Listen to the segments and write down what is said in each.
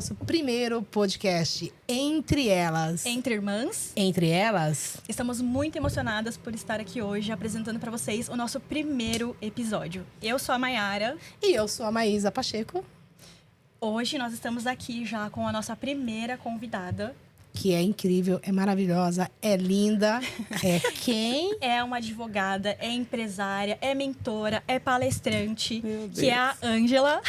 nosso primeiro podcast, Entre Elas. Entre irmãs. Entre Elas. Estamos muito emocionadas por estar aqui hoje apresentando para vocês o nosso primeiro episódio. Eu sou a Mayara. E eu sou a Maísa Pacheco. Hoje nós estamos aqui já com a nossa primeira convidada. Que é incrível, é maravilhosa, é linda. É quem? É uma advogada, é empresária, é mentora, é palestrante, que é a Ângela.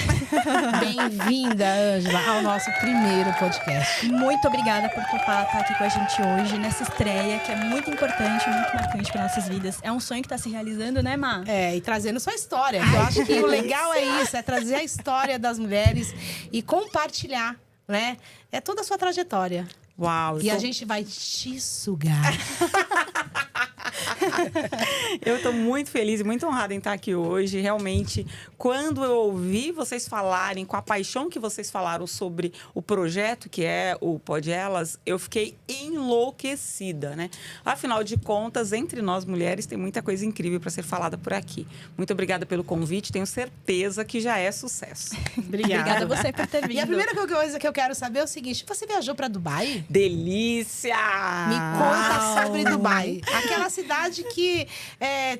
Bem-vinda, Ângela, ao nosso primeiro podcast. Muito obrigada por topar estar aqui com a gente hoje, nessa estreia, que é muito importante, muito marcante para nossas vidas. É um sonho que está se realizando, né, Má? É, e trazendo sua história. Eu acho que o legal é isso, é trazer a história das mulheres e compartilhar, né? É toda a sua trajetória. Uau! E a gente vai te sugar. Eu estou muito feliz e muito honrada em estar aqui hoje. Realmente, quando eu ouvi vocês falarem, com a paixão que vocês falaram sobre o projeto que é o Pod Elas, eu fiquei enlouquecida, né? Afinal de contas, entre nós mulheres, tem muita coisa incrível para ser falada por aqui. Muito obrigada pelo convite, tenho certeza que já é sucesso. Obrigada a você por ter vindo. E a primeira coisa que eu quero saber é o seguinte: você viajou para Dubai? Delícia! Me conta sobre Dubai. Aquela cidade que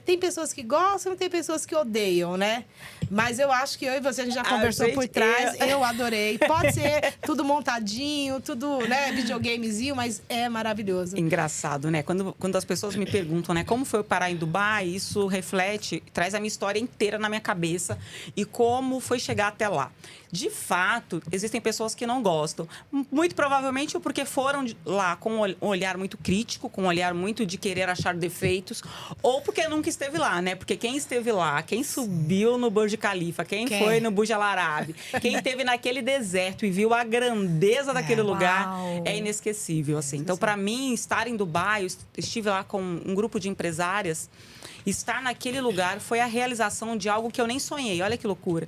tem pessoas que gostam e tem pessoas que odeiam, né? Mas eu acho que eu e você, a gente já conversou por trás. Eu adorei. Pode ser tudo montadinho, tudo, né, videogamezinho, mas é maravilhoso. Engraçado, né? Quando as pessoas me perguntam, né, como foi eu parar em Dubai, isso reflete, traz a minha história inteira na minha cabeça e como foi chegar até lá. De fato, existem pessoas que não gostam. Muito provavelmente porque foram lá com um olhar muito crítico, com um olhar muito de querer achar defeitos, ou porque nunca esteve lá, né? Porque quem esteve lá, quem subiu no Burj Khalifa, quem foi no Burj Al Arab, quem esteve naquele deserto e viu a grandeza daquele lugar, é inesquecível, assim. Então, para mim, estar em Dubai, eu estive lá com um grupo de empresárias. Estar naquele lugar foi a realização de algo que eu nem sonhei. Olha que loucura.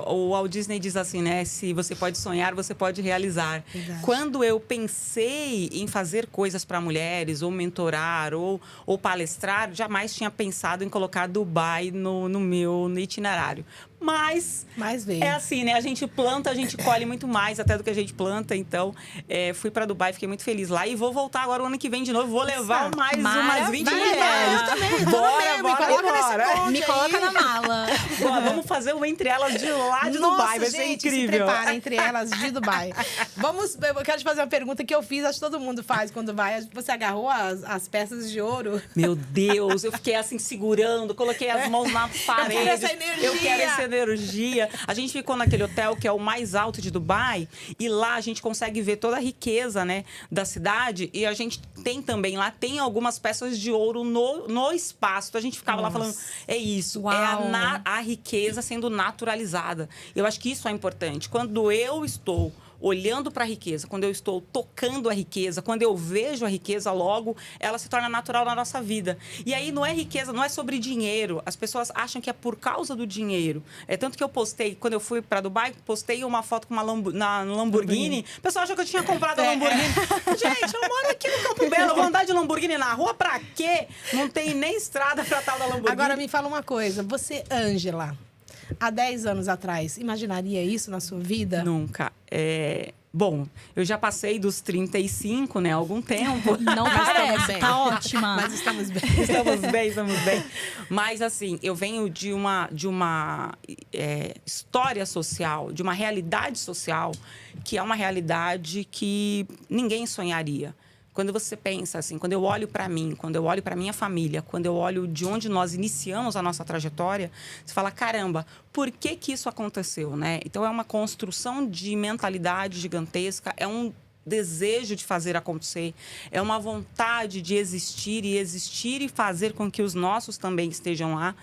O Walt Disney diz assim, né? Se você pode sonhar, você pode realizar. Verdade. Quando eu pensei em fazer coisas para mulheres, ou mentorar, ou palestrar, jamais tinha pensado em colocar Dubai no meu itinerário. Mas veio. É assim, né? A gente planta, a gente colhe muito mais até do que a gente planta. Então, fui para Dubai, fiquei muito feliz lá. E vou voltar agora o ano que vem de novo. Vou levar mais umas 20 mulheres. Eu também. Bora. Me coloca na mala. Boa, vamos fazer uma Entre Elas de lá de Nossa, Dubai. Vai gente, ser incrível. Se prepara, Entre Elas de Dubai. Eu quero te fazer uma pergunta que eu fiz, acho que todo mundo faz quando vai. Você agarrou as peças de ouro? Meu Deus, eu fiquei assim segurando, coloquei as mãos na parede. Eu quero essa energia. Eu quero essa energia. A gente ficou naquele hotel que é o mais alto de Dubai e lá a gente consegue ver toda a riqueza, né, da cidade e a gente tem também lá, tem algumas peças de ouro no espaço. Então a gente ficava lá falando, é isso, Uau. é a riqueza sendo naturalizada. Eu acho que isso é importante. Quando eu estou olhando para a riqueza, quando eu estou tocando a riqueza, quando eu vejo a riqueza, logo ela se torna natural na nossa vida. E aí não é riqueza, não é sobre dinheiro. As pessoas acham que é por causa do dinheiro. É tanto que eu postei, quando eu fui para Dubai, postei uma foto com uma Lamborghini. O pessoal achou que eu tinha comprado a Lamborghini. Gente, eu moro aqui no Campo Belo, eu vou andar de Lamborghini na rua pra quê? Não tem nem estrada pra tal da Lamborghini. Agora me fala uma coisa, você, Ângela, há 10 anos atrás, imaginaria isso na sua vida? Nunca. Bom, eu já passei dos 35, né? Há algum tempo. Não parece, tá ótima. Mas estamos bem. Estamos bem. Mas, assim, eu venho de uma história social, de uma realidade social, que é uma realidade que ninguém sonharia. Quando você pensa assim, quando eu olho para mim, quando eu olho para minha família, quando eu olho de onde nós iniciamos a nossa trajetória, você fala, caramba, por que isso aconteceu, né? Então, é uma construção de mentalidade gigantesca, é um desejo de fazer acontecer, é uma vontade de existir e fazer com que os nossos também estejam lá.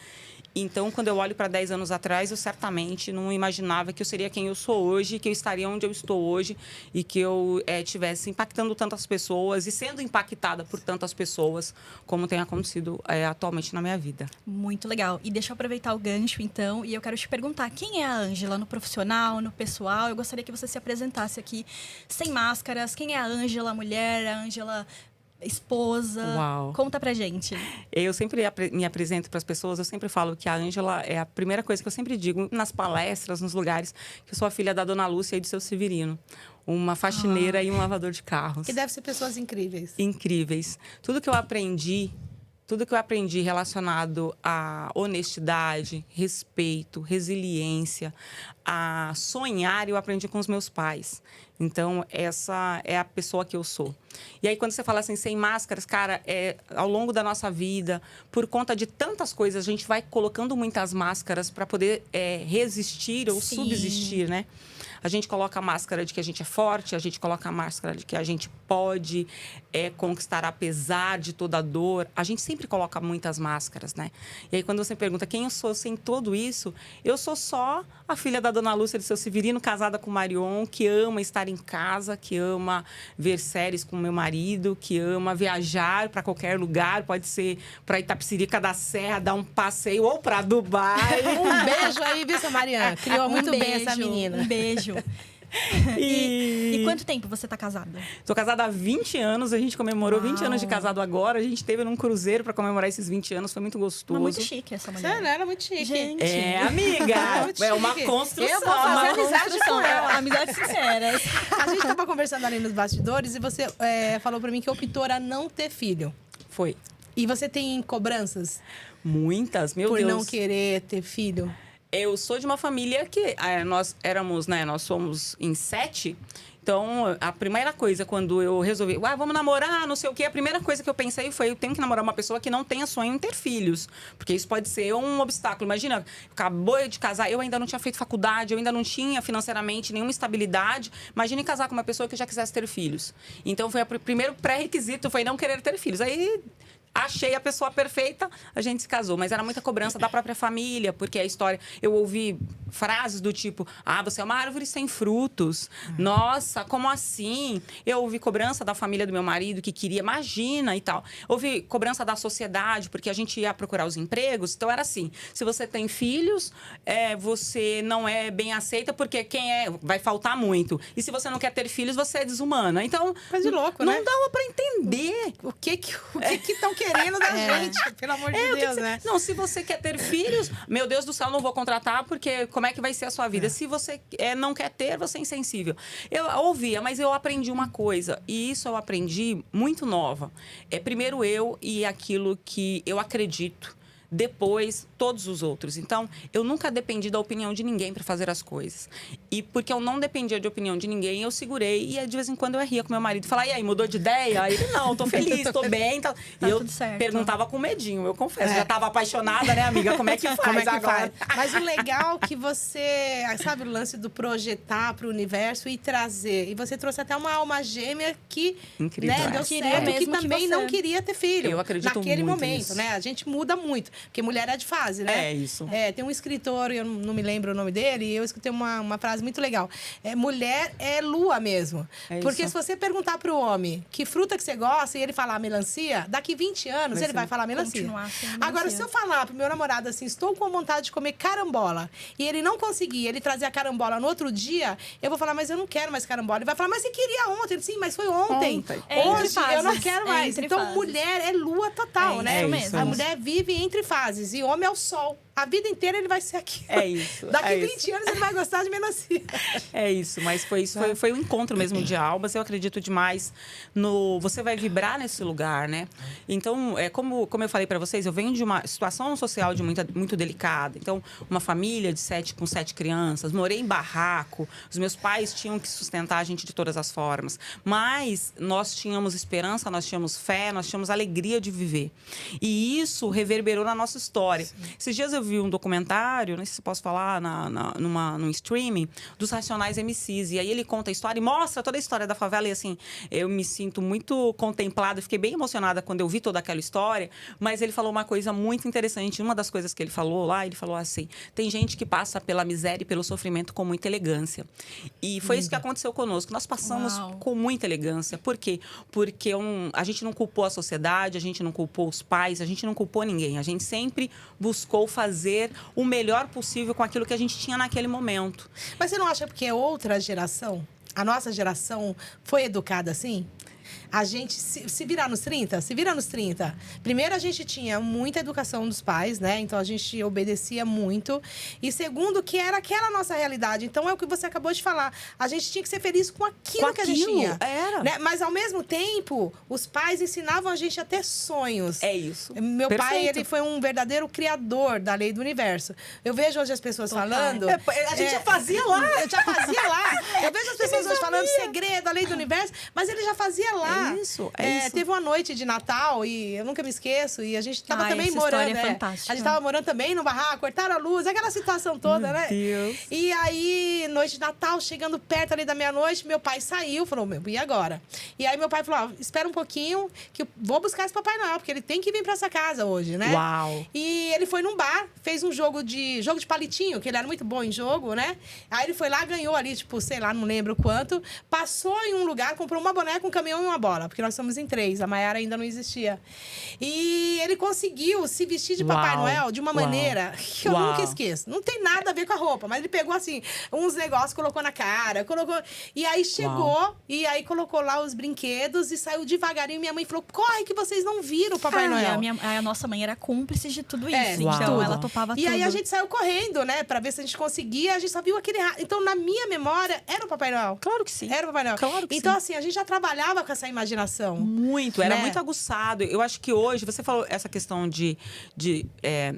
Então, quando eu olho para 10 anos atrás, eu certamente não imaginava que eu seria quem eu sou hoje, que eu estaria onde eu estou hoje e que eu estivesse impactando tantas pessoas e sendo impactada por tantas pessoas, como tem acontecido atualmente na minha vida. Muito legal. E deixa eu aproveitar o gancho, então, e eu quero te perguntar, quem é a Ângela no profissional, no pessoal? Eu gostaria que você se apresentasse aqui sem máscaras. Quem é a Ângela mulher, a Ângela esposa. Uau. Conta pra gente. Eu sempre me apresento para as pessoas, eu sempre falo que a Ângela é a primeira coisa que eu sempre digo nas palestras, nos lugares, que eu sou a filha da Dona Lúcia e do seu Severino. Uma faxineira e um lavador de carros. Que deve ser pessoas incríveis. Incríveis. Tudo que eu aprendi relacionado à honestidade, respeito, resiliência, a sonhar, eu aprendi com os meus pais. Então, essa é a pessoa que eu sou. E aí, quando você fala assim, sem máscaras, cara, ao longo da nossa vida, por conta de tantas coisas, a gente vai colocando muitas máscaras para poder resistir ou subsistir, né? A gente coloca a máscara de que a gente é forte, a gente coloca a máscara de que a gente pode conquistar apesar de toda a dor. A gente sempre coloca muitas máscaras, né? E aí, quando você pergunta quem eu sou sem tudo isso, eu sou só a filha da Dona Lúcia e do seu Severino, casada com o Marion, que ama estar em casa, que ama ver séries com meu marido, que ama viajar para qualquer lugar, pode ser para Itapecerica da Serra, dar um passeio ou para Dubai. Um beijo aí, viu, sua Mariana? Criou muito bem essa menina. Um beijo. E quanto tempo você tá casada? Tô casada há 20 anos, a gente comemorou 20 anos de casado agora. A gente esteve num cruzeiro para comemorar esses 20 anos, foi muito gostoso. Muito chique essa mulher. Sério, era muito chique. Gente. Amiga, é uma chique. construção. Eu vou fazer amizade com ela. Amizades sinceras. A gente tava conversando ali nos bastidores e você falou pra mim que optou a não ter filho. Foi. E você tem cobranças Muitas, meu por Deus. não querer ter filho? Eu sou de uma família que nós éramos, né? Nós somos em 7. Então, a primeira coisa, quando eu resolvi, vamos namorar, não sei o quê, a primeira coisa que eu pensei foi, eu tenho que namorar uma pessoa que não tenha sonho em ter filhos. Porque isso pode ser um obstáculo. Imagina, acabou de casar, eu ainda não tinha feito faculdade, eu ainda não tinha financeiramente nenhuma estabilidade. Imagine casar com uma pessoa que já quisesse ter filhos. Então, foi o primeiro pré-requisito, foi não querer ter filhos. Aí... achei a pessoa perfeita, a gente se casou. Mas era muita cobrança da própria família, porque a história... Eu ouvi frases do tipo, você é uma árvore sem frutos. Nossa, como assim? Eu ouvi cobrança da família do meu marido, que queria, imagina e tal. Ouvi cobrança da sociedade, porque a gente ia procurar os empregos. Então, era assim, se você tem filhos, você não é bem aceita, porque vai faltar muito. E se você não quer ter filhos, você é desumana. Então, coisa de louco, não né? dava pra entender. O que estão querendo da gente, pelo amor de Deus, né? Não, se você quer ter filhos, meu Deus do céu, não vou contratar, porque como é que vai ser a sua vida? Se você não quer ter, você é insensível. Eu ouvia, mas eu aprendi uma coisa, e isso eu aprendi muito nova. Primeiro eu e aquilo que eu acredito. Depois, todos os outros. Então, eu nunca dependi da opinião de ninguém para fazer as coisas. E porque eu não dependia de opinião de ninguém, eu segurei. E de vez em quando eu ria com meu marido. Falava, e aí, mudou de ideia? Aí ele, não, tô feliz, tô bem. Tá. E eu tudo certo. perguntava com medinho, eu confesso. Já tava apaixonada, né, amiga? Como é que faz Como é que agora? faz? Mas o legal é que você... Sabe o lance do projetar para o universo e trazer. E você trouxe até uma alma gêmea que Incrível, deu queria certo, que mesmo que também você. não queria ter filho. Eu acredito naquele muito momento, nisso. né? A gente muda muito. Porque mulher é de fase, né? É isso. Tem um escritor, eu não me lembro o nome dele, e eu escutei uma frase muito legal. Mulher é lua mesmo. Porque isso. se você perguntar pro homem que fruta que você gosta e ele falar melancia, daqui 20 anos ele vai falar melancia. Continuar sendo Agora, melancia. se eu falar pro meu namorado assim, estou com vontade de comer carambola, e ele não conseguir, ele trazer a carambola no outro dia, eu vou falar, mas eu não quero mais carambola. Ele vai falar, mas você queria ontem. Ele, sim, mas foi ontem. Hoje eu não quero mais. Então, mulher é lua total, né? Isso mesmo. A mulher vive entre fases e homem é o sol. A vida inteira ele vai ser aqui. É isso. Daqui é 20 isso. anos ele vai gostar de melancia. É isso, mas foi isso, foi um encontro mesmo de almas. Eu acredito demais no... Você vai vibrar nesse lugar, né? Então, como eu falei para vocês, eu venho de uma situação social muito delicada. Então, uma família com 7 crianças, morei em barraco, os meus pais tinham que sustentar a gente de todas as formas. Mas nós tínhamos esperança, nós tínhamos fé, nós tínhamos alegria de viver. E isso reverberou na nossa história. Sim. Esses dias eu vi um documentário, não sei se posso falar, num streaming, dos Racionais MCs. E aí ele conta a história e mostra toda a história da favela. E assim, eu me sinto muito contemplada, fiquei bem emocionada quando eu vi toda aquela história. Mas ele falou uma coisa muito interessante. Uma das coisas que ele falou lá, ele falou assim, tem gente que passa pela miséria e pelo sofrimento com muita elegância. E foi isso que aconteceu conosco. Nós passamos com muita elegância. Por quê? Porque a gente não culpou a sociedade, a gente não culpou os pais, a gente não culpou ninguém. A gente sempre buscou fazer o melhor possível com aquilo que a gente tinha naquele momento. Mas você não acha que é outra geração? A nossa geração foi educada assim? A gente se virar nos 30, se vira nos 30. Primeiro, a gente tinha muita educação dos pais, né? Então, a gente obedecia muito. E segundo, que era aquela nossa realidade. Então, é o que você acabou de falar. A gente tinha que ser feliz com aquilo que a gente tinha. Era. Né? Mas, ao mesmo tempo, os pais ensinavam a gente a ter sonhos. É isso. Meu Perfeito. pai, ele foi um verdadeiro criador da lei do universo. Eu vejo hoje as pessoas falando... A gente já fazia lá. Eu já fazia lá. Eu vejo as pessoas hoje falando segredo, a lei do universo, mas ele já fazia lá. É isso. Teve uma noite de Natal, e eu nunca me esqueço, e a gente tava também essa morando. história é fantástica. A gente tava morando também no barraco, cortaram a luz, aquela situação toda, né? Deus. E aí, noite de Natal, chegando perto ali da meia-noite, meu pai saiu, falou, e agora? E aí meu pai falou, espera um pouquinho, que eu vou buscar esse Papai Noel, porque ele tem que vir pra essa casa hoje, né? Uau. E ele foi num bar, fez um jogo de palitinho, que ele era muito bom em jogo, né? Aí ele foi lá, ganhou ali, tipo, sei lá, não lembro quanto. Passou em um lugar, comprou uma boneca, um caminhão e uma bola. Porque nós somos em 3, a Maiara ainda não existia. E ele conseguiu se vestir de Papai Noel de uma maneira que eu nunca esqueço. Não tem nada a ver com a roupa, mas ele pegou, assim, uns negócios, colocou na cara, colocou... E aí chegou, e aí colocou lá os brinquedos e saiu devagarinho. Minha mãe falou, corre que vocês não viram o Papai Noel. A nossa mãe era cúmplice de tudo isso. Uau. Então, ela topava tudo. E aí a gente saiu correndo, né? Pra ver se a gente conseguia. A gente só viu aquele... Então, na minha memória, era o Papai Noel. Claro que sim. Era o Papai Noel. Claro que então, sim. assim, a gente já trabalhava com essa imaginação. Muito, era né? muito aguçado. Eu acho que hoje, você falou essa questão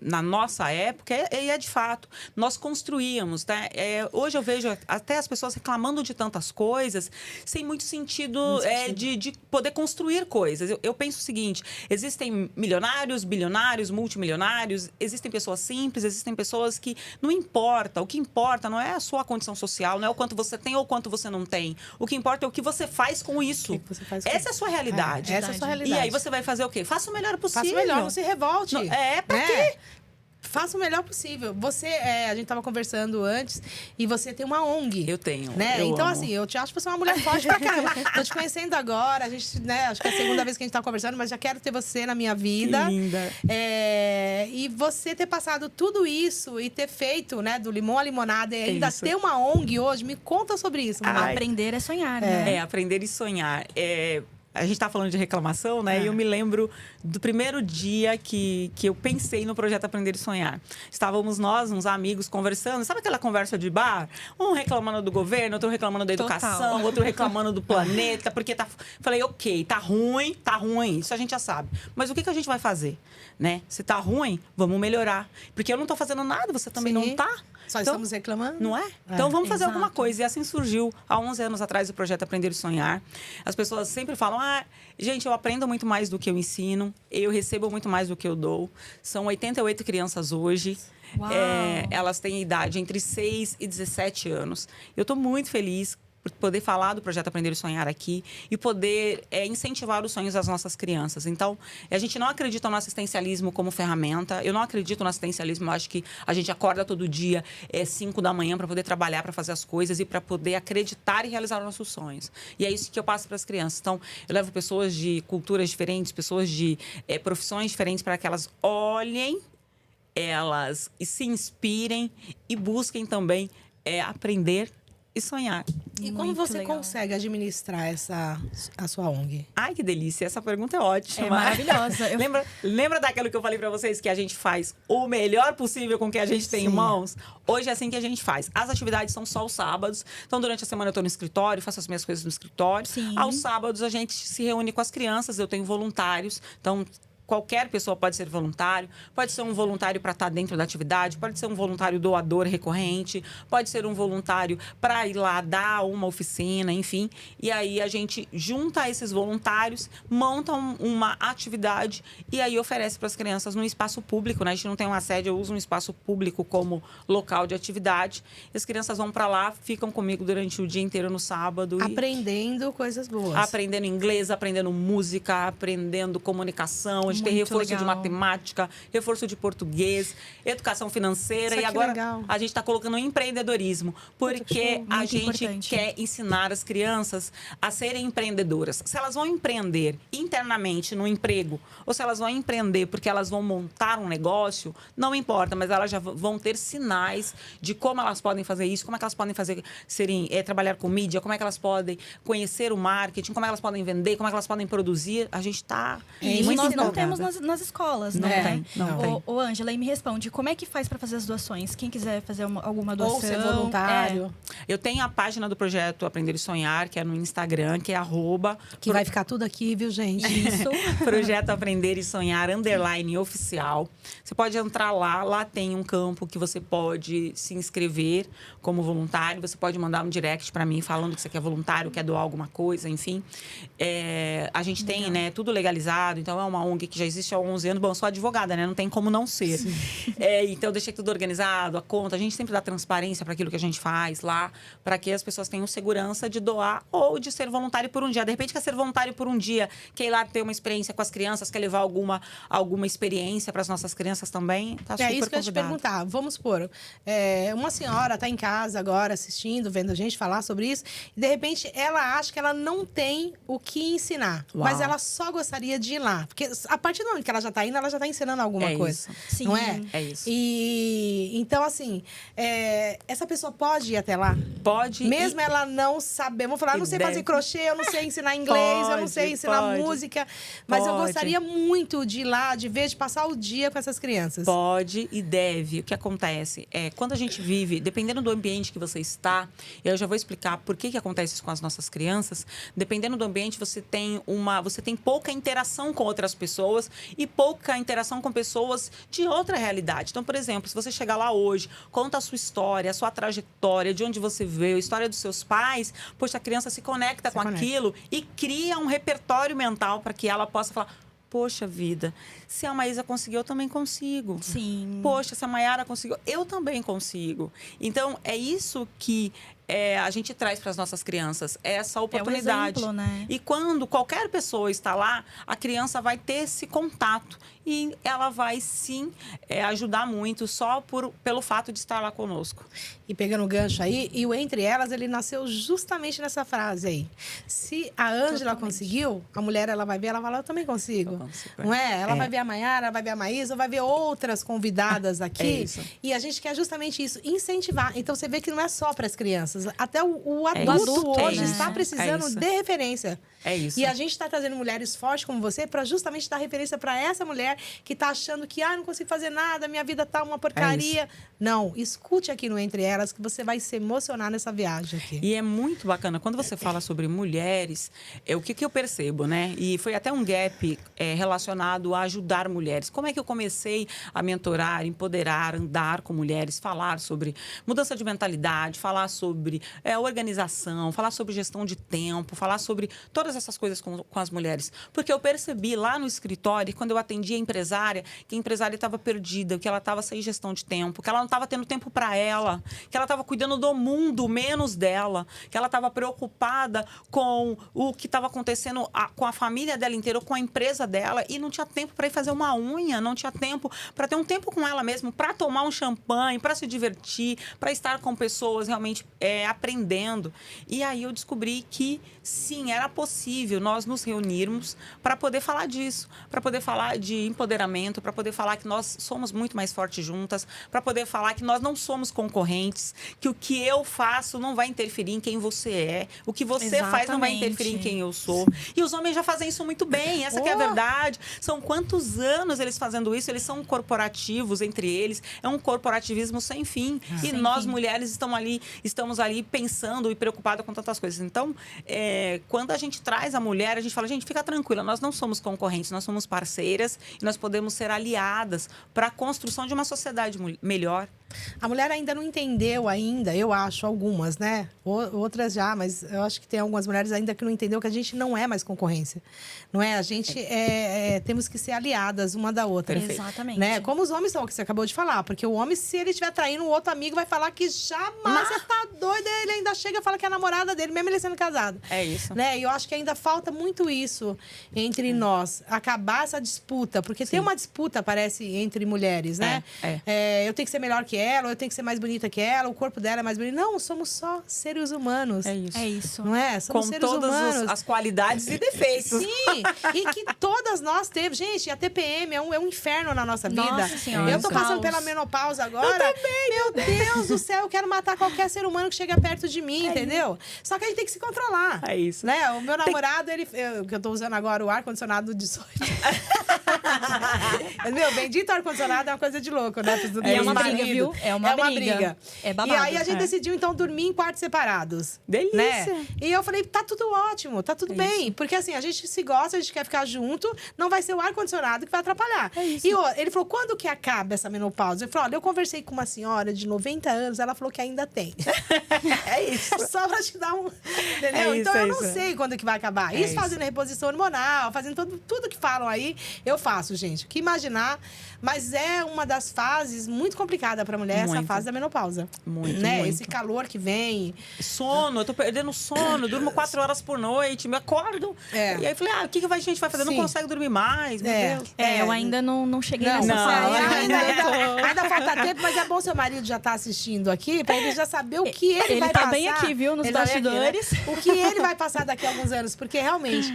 na nossa época, é de fato, nós construíamos, né? Hoje eu vejo até as pessoas reclamando de tantas coisas, sem muito sentido, de poder construir coisas. Eu penso o seguinte, existem milionários, bilionários, multimilionários, existem pessoas simples, existem pessoas que não importa. O que importa não é a sua condição social, não é o quanto você tem ou o quanto você não tem. O que importa é o que você faz com isso. Essa é a sua realidade. Essa é a sua realidade. E aí você vai fazer o quê? Faça o melhor possível. Faça o melhor, não se revolte. Pra quê? Faça o melhor possível. Você, a gente tava conversando antes, e você tem uma ONG. Eu tenho. Né? Então, assim, eu te acho que você é uma mulher forte pra caramba. Tô te conhecendo agora, a gente, né? Acho que é a segunda vez que a gente tá conversando, mas já quero ter você na minha vida. Que linda. E você ter passado tudo isso e ter feito, né, do limão à limonada e ainda ter uma ONG hoje, me conta sobre isso. Aprender é sonhar, né? Aprender e sonhar. A gente tá falando de reclamação, né? E eu me lembro do primeiro dia que eu pensei no projeto Aprender e Sonhar. Estávamos nós, uns amigos, conversando. Sabe aquela conversa de bar? Um reclamando do governo, outro reclamando da educação, outro reclamando do planeta. Porque Falei, ok, tá ruim, isso a gente já sabe. Mas o que a gente vai fazer? Né? Se tá ruim, vamos melhorar. Porque eu não tô fazendo nada, você também não tá. Só estamos reclamando. Não é? Então vamos fazer alguma coisa. E assim surgiu, há 11 anos atrás, o projeto Aprender e Sonhar. As pessoas sempre falam, gente, eu aprendo muito mais do que eu ensino, eu recebo muito mais do que eu dou. São 88 crianças hoje. Elas têm idade entre 6 e 17 anos. Eu estou muito feliz por poder falar do projeto Aprender e Sonhar aqui e poder incentivar os sonhos das nossas crianças. Então, a gente não acredita no assistencialismo como ferramenta. Eu não acredito no assistencialismo. Eu acho que a gente acorda todo dia 5 da manhã para poder trabalhar, para fazer as coisas e para poder acreditar e realizar os nossos sonhos. E é isso que eu passo para as crianças. Então, eu levo pessoas de culturas diferentes, pessoas de profissões diferentes para que elas olhem, elas se inspirem e busquem também aprender e sonhar. E como você consegue administrar a sua ONG? Ai, que delícia. Essa pergunta é ótima. É maravilhosa. Lembra daquilo que eu falei pra vocês, que a gente faz o melhor possível com o que a gente tem em mãos? Hoje é assim que a gente faz. As atividades são só os sábados. Então, durante a semana eu tô no escritório, faço as minhas coisas no escritório. Sim. Aos sábados, a gente se reúne com as crianças. Eu tenho voluntários. Então, qualquer pessoa pode ser voluntário, pode ser um voluntário para estar dentro da atividade, pode ser um voluntário doador recorrente, pode ser um voluntário para ir lá dar uma oficina, enfim. E aí a gente junta esses voluntários, monta uma atividade e aí oferece para as crianças num espaço público, né? A gente não tem uma sede, eu uso um espaço público como local de atividade. E as crianças vão para lá, ficam comigo durante o dia inteiro no sábado. Aprendendo coisas boas. Aprendendo inglês, aprendendo música, aprendendo comunicação. A gente tem reforço de legal. matemática, reforço de português, educação financeira. Isso E aqui agora legal. a gente está colocando empreendedorismo. Porque a Muito gente importante. quer ensinar as crianças a serem empreendedoras. Se elas vão empreender internamente no emprego, ou se elas vão empreender porque elas vão montar um negócio, não importa, mas elas já vão ter sinais de como elas podem fazer isso, como é que elas podem fazer, trabalhar com mídia, como é que elas podem conhecer o marketing, como é que elas podem vender, como é que elas podem produzir. A gente está Isso muito nós não empolgada. temos nas escolas, Não né? tem, não tem. Ô, Ângela, e me responde, como é que faz para fazer as doações? Quem quiser fazer alguma doação... Ou ser voluntário. Eu tenho a página do projeto Aprender e Sonhar, que é no Instagram, que é Que vai ficar tudo aqui, viu, gente? Isso. Projeto Aprender e Sonhar, _oficial. Você pode entrar lá tem um campo que você pode se inscrever como voluntário. Você pode mandar um direct para mim falando que você quer voluntário, quer doar alguma coisa, enfim. A gente tem, né, tudo legalizado, então é uma ONG que já existe há 11 anos. Bom, eu sou advogada, né? Não tem como não ser. Então, eu deixei tudo organizado, a conta. A gente sempre dá transparência para aquilo que a gente faz lá, para que as pessoas tenham segurança de doar ou de ser voluntário por um dia. De repente, quer ser voluntário por um dia, quer ir lá ter uma experiência com as crianças, quer levar alguma experiência para as nossas crianças também, tá super É isso que eu ia te convidado. perguntar. Vamos supor, uma senhora está em casa agora, assistindo, vendo a gente falar sobre isso, e de repente ela acha que ela não tem o que ensinar, Uau. mas ela só gostaria de ir lá. Porque a partir do momento que ela já está indo, ela já está ensinando alguma coisa. Isso. Sim. Não é? É isso. E então, assim, essa pessoa pode ir até lá? Pode. Mesmo ela não saber, vamos falar, eu não sei fazer deve. crochê, eu não sei ensinar inglês, eu não sei ensinar pode. música, mas eu Pode. gostaria muito de ir lá, de ver, de passar o dia com essas crianças. Pode e deve. O que acontece é, quando a gente vive, dependendo do ambiente que você está, eu já vou explicar por que acontece isso com as nossas crianças. Dependendo do ambiente, você tem pouca interação com outras pessoas e pouca interação com pessoas de outra realidade. Então, por exemplo, se você chegar lá hoje, conta a sua história, a sua trajetória, de onde você veio, a história dos seus pais, poxa, a criança se conecta com aquilo e cria um repertório mental para que ela possa falar: poxa vida, se a Maísa conseguiu, eu também consigo. Sim. Poxa, se a Maiara conseguiu, eu também consigo. Então, é isso que a gente traz para as nossas crianças, essa oportunidade. É o exemplo, né? E quando qualquer pessoa está lá, a criança vai ter esse contato. E ela vai, sim, ajudar muito só pelo fato de estar lá conosco. E pegando o gancho aí, e o Entre Elas, ele nasceu justamente nessa frase aí. Se a Ângela conseguiu, a mulher, ela vai ver, ela vai lá, eu também consigo. Eu consigo, Não é? Ela vai ver a Maiara, vai ver a Maísa, vai ver outras convidadas aqui. É isso. E a gente quer justamente isso, incentivar. Então, você vê que não é só para as crianças. Até o É adulto isso. hoje É está isso. precisando É isso. de referência. É isso. E a gente está trazendo mulheres fortes como você para justamente dar referência para essa mulher que está achando que não consigo fazer nada, minha vida tá uma porcaria. Não, escute aqui no Entre Elas que você vai se emocionar nessa viagem aqui. E é muito bacana. Quando você fala sobre mulheres, o que eu percebo, né? E foi até um gap relacionado a ajudar mulheres. Como é que eu comecei a mentorar, empoderar, andar com mulheres, falar sobre mudança de mentalidade, falar sobre organização, falar sobre gestão de tempo, falar sobre todas essas coisas com as mulheres. Porque eu percebi lá no escritório, quando eu atendi a empresária, que a empresária estava perdida, que ela estava sem gestão de tempo, que ela não estava tendo tempo para ela, que ela estava cuidando do mundo menos dela, que ela estava preocupada com o que estava acontecendo com a família dela inteira, com a empresa dela, e não tinha tempo para ir fazer uma unha, não tinha tempo para ter um tempo com ela mesma, para tomar um champanhe, para se divertir, para estar com pessoas realmente aprendendo. E aí eu descobri que, sim, era possível nós nos reunirmos para poder falar disso, para poder falar de empoderamento, para poder falar que nós somos muito mais fortes juntas, para poder falar que nós não somos concorrentes, que o que eu faço não vai interferir em quem você é, o que você faz não vai interferir em quem eu sou. E os homens já fazem isso muito bem, essa que é a verdade. São quantos anos eles fazendo isso? Eles são corporativos entre eles, é um corporativismo sem fim. E nós, mulheres, estamos ali pensando e preocupadas com tantas coisas. Então, quando a gente traz a mulher, a gente fala: gente, fica tranquila, nós não somos concorrentes, nós somos parceiras e nós podemos ser aliadas para a construção de uma sociedade melhor. A mulher ainda não entendeu ainda, eu acho, algumas, né? Outras já, mas eu acho que tem algumas mulheres ainda que não entendeu que a gente não é mais concorrência. Não é? A gente temos que ser aliadas uma da outra. Perfeito. Exatamente. Né? Como os homens são, que você acabou de falar. Porque o homem, se ele estiver traindo um outro amigo, vai falar que jamais você tá doido. Ele ainda chega e fala que é a namorada dele, mesmo ele sendo casado. É isso. Né? E eu acho que ainda falta muito isso entre nós. Acabar essa disputa. Porque tem uma disputa, parece, entre mulheres, né? Eu tenho que ser melhor que ela, ou eu tenho que ser mais bonita que ela, o corpo dela é mais bonito. Não, somos só seres humanos. É isso. É isso. Não é? Somos Com seres humanos. as qualidades e defeitos. Sim, e que todas nós temos. Gente, a TPM é um inferno na nossa vida. Nossa Senhora, eu tô passando caos. pela menopausa agora. Eu também. Meu Deus do céu, eu quero matar qualquer ser humano que chega perto de mim, entendeu? Só que a gente tem que se controlar. É isso. Né? O meu namorado, que eu tô usando agora o ar-condicionado do 18. Meu, bendito ar-condicionado é uma coisa de louco, né? É uma briga, viu? É uma briga. É babado. E aí a gente decidiu, então, dormir em quartos separados. Delícia. Né? E eu falei, tá tudo ótimo, tá tudo bem. Isso. Porque assim, a gente se gosta, a gente quer ficar junto, não vai ser o ar-condicionado que vai atrapalhar. É isso. E ele falou, quando que acaba essa menopausa? Eu falei, olha, eu conversei com uma senhora de 90 anos, ela falou que ainda tem. É isso. Só pra te dar um... Entendeu? Então eu não sei quando que vai acabar. Isso fazendo reposição hormonal, fazendo tudo que falam aí, eu faço, gente. O que imaginar... Mas é uma das fases muito complicada pra mulher, essa fase da menopausa. Muito, né? muito. Esse calor que vem. Sono, eu tô perdendo sono, durmo 4 horas por noite, me acordo. E aí falei, o que a gente vai fazer? Não consegue dormir mais, meu Deus. Eu ainda não cheguei nessa fase. Ainda falta tempo, mas é bom seu marido já tá assistindo aqui, pra ele já saber o que ele vai passar. Ele tá bem aqui, viu, nos bastidores. Aqui, né? O que ele vai passar daqui a alguns anos, porque realmente...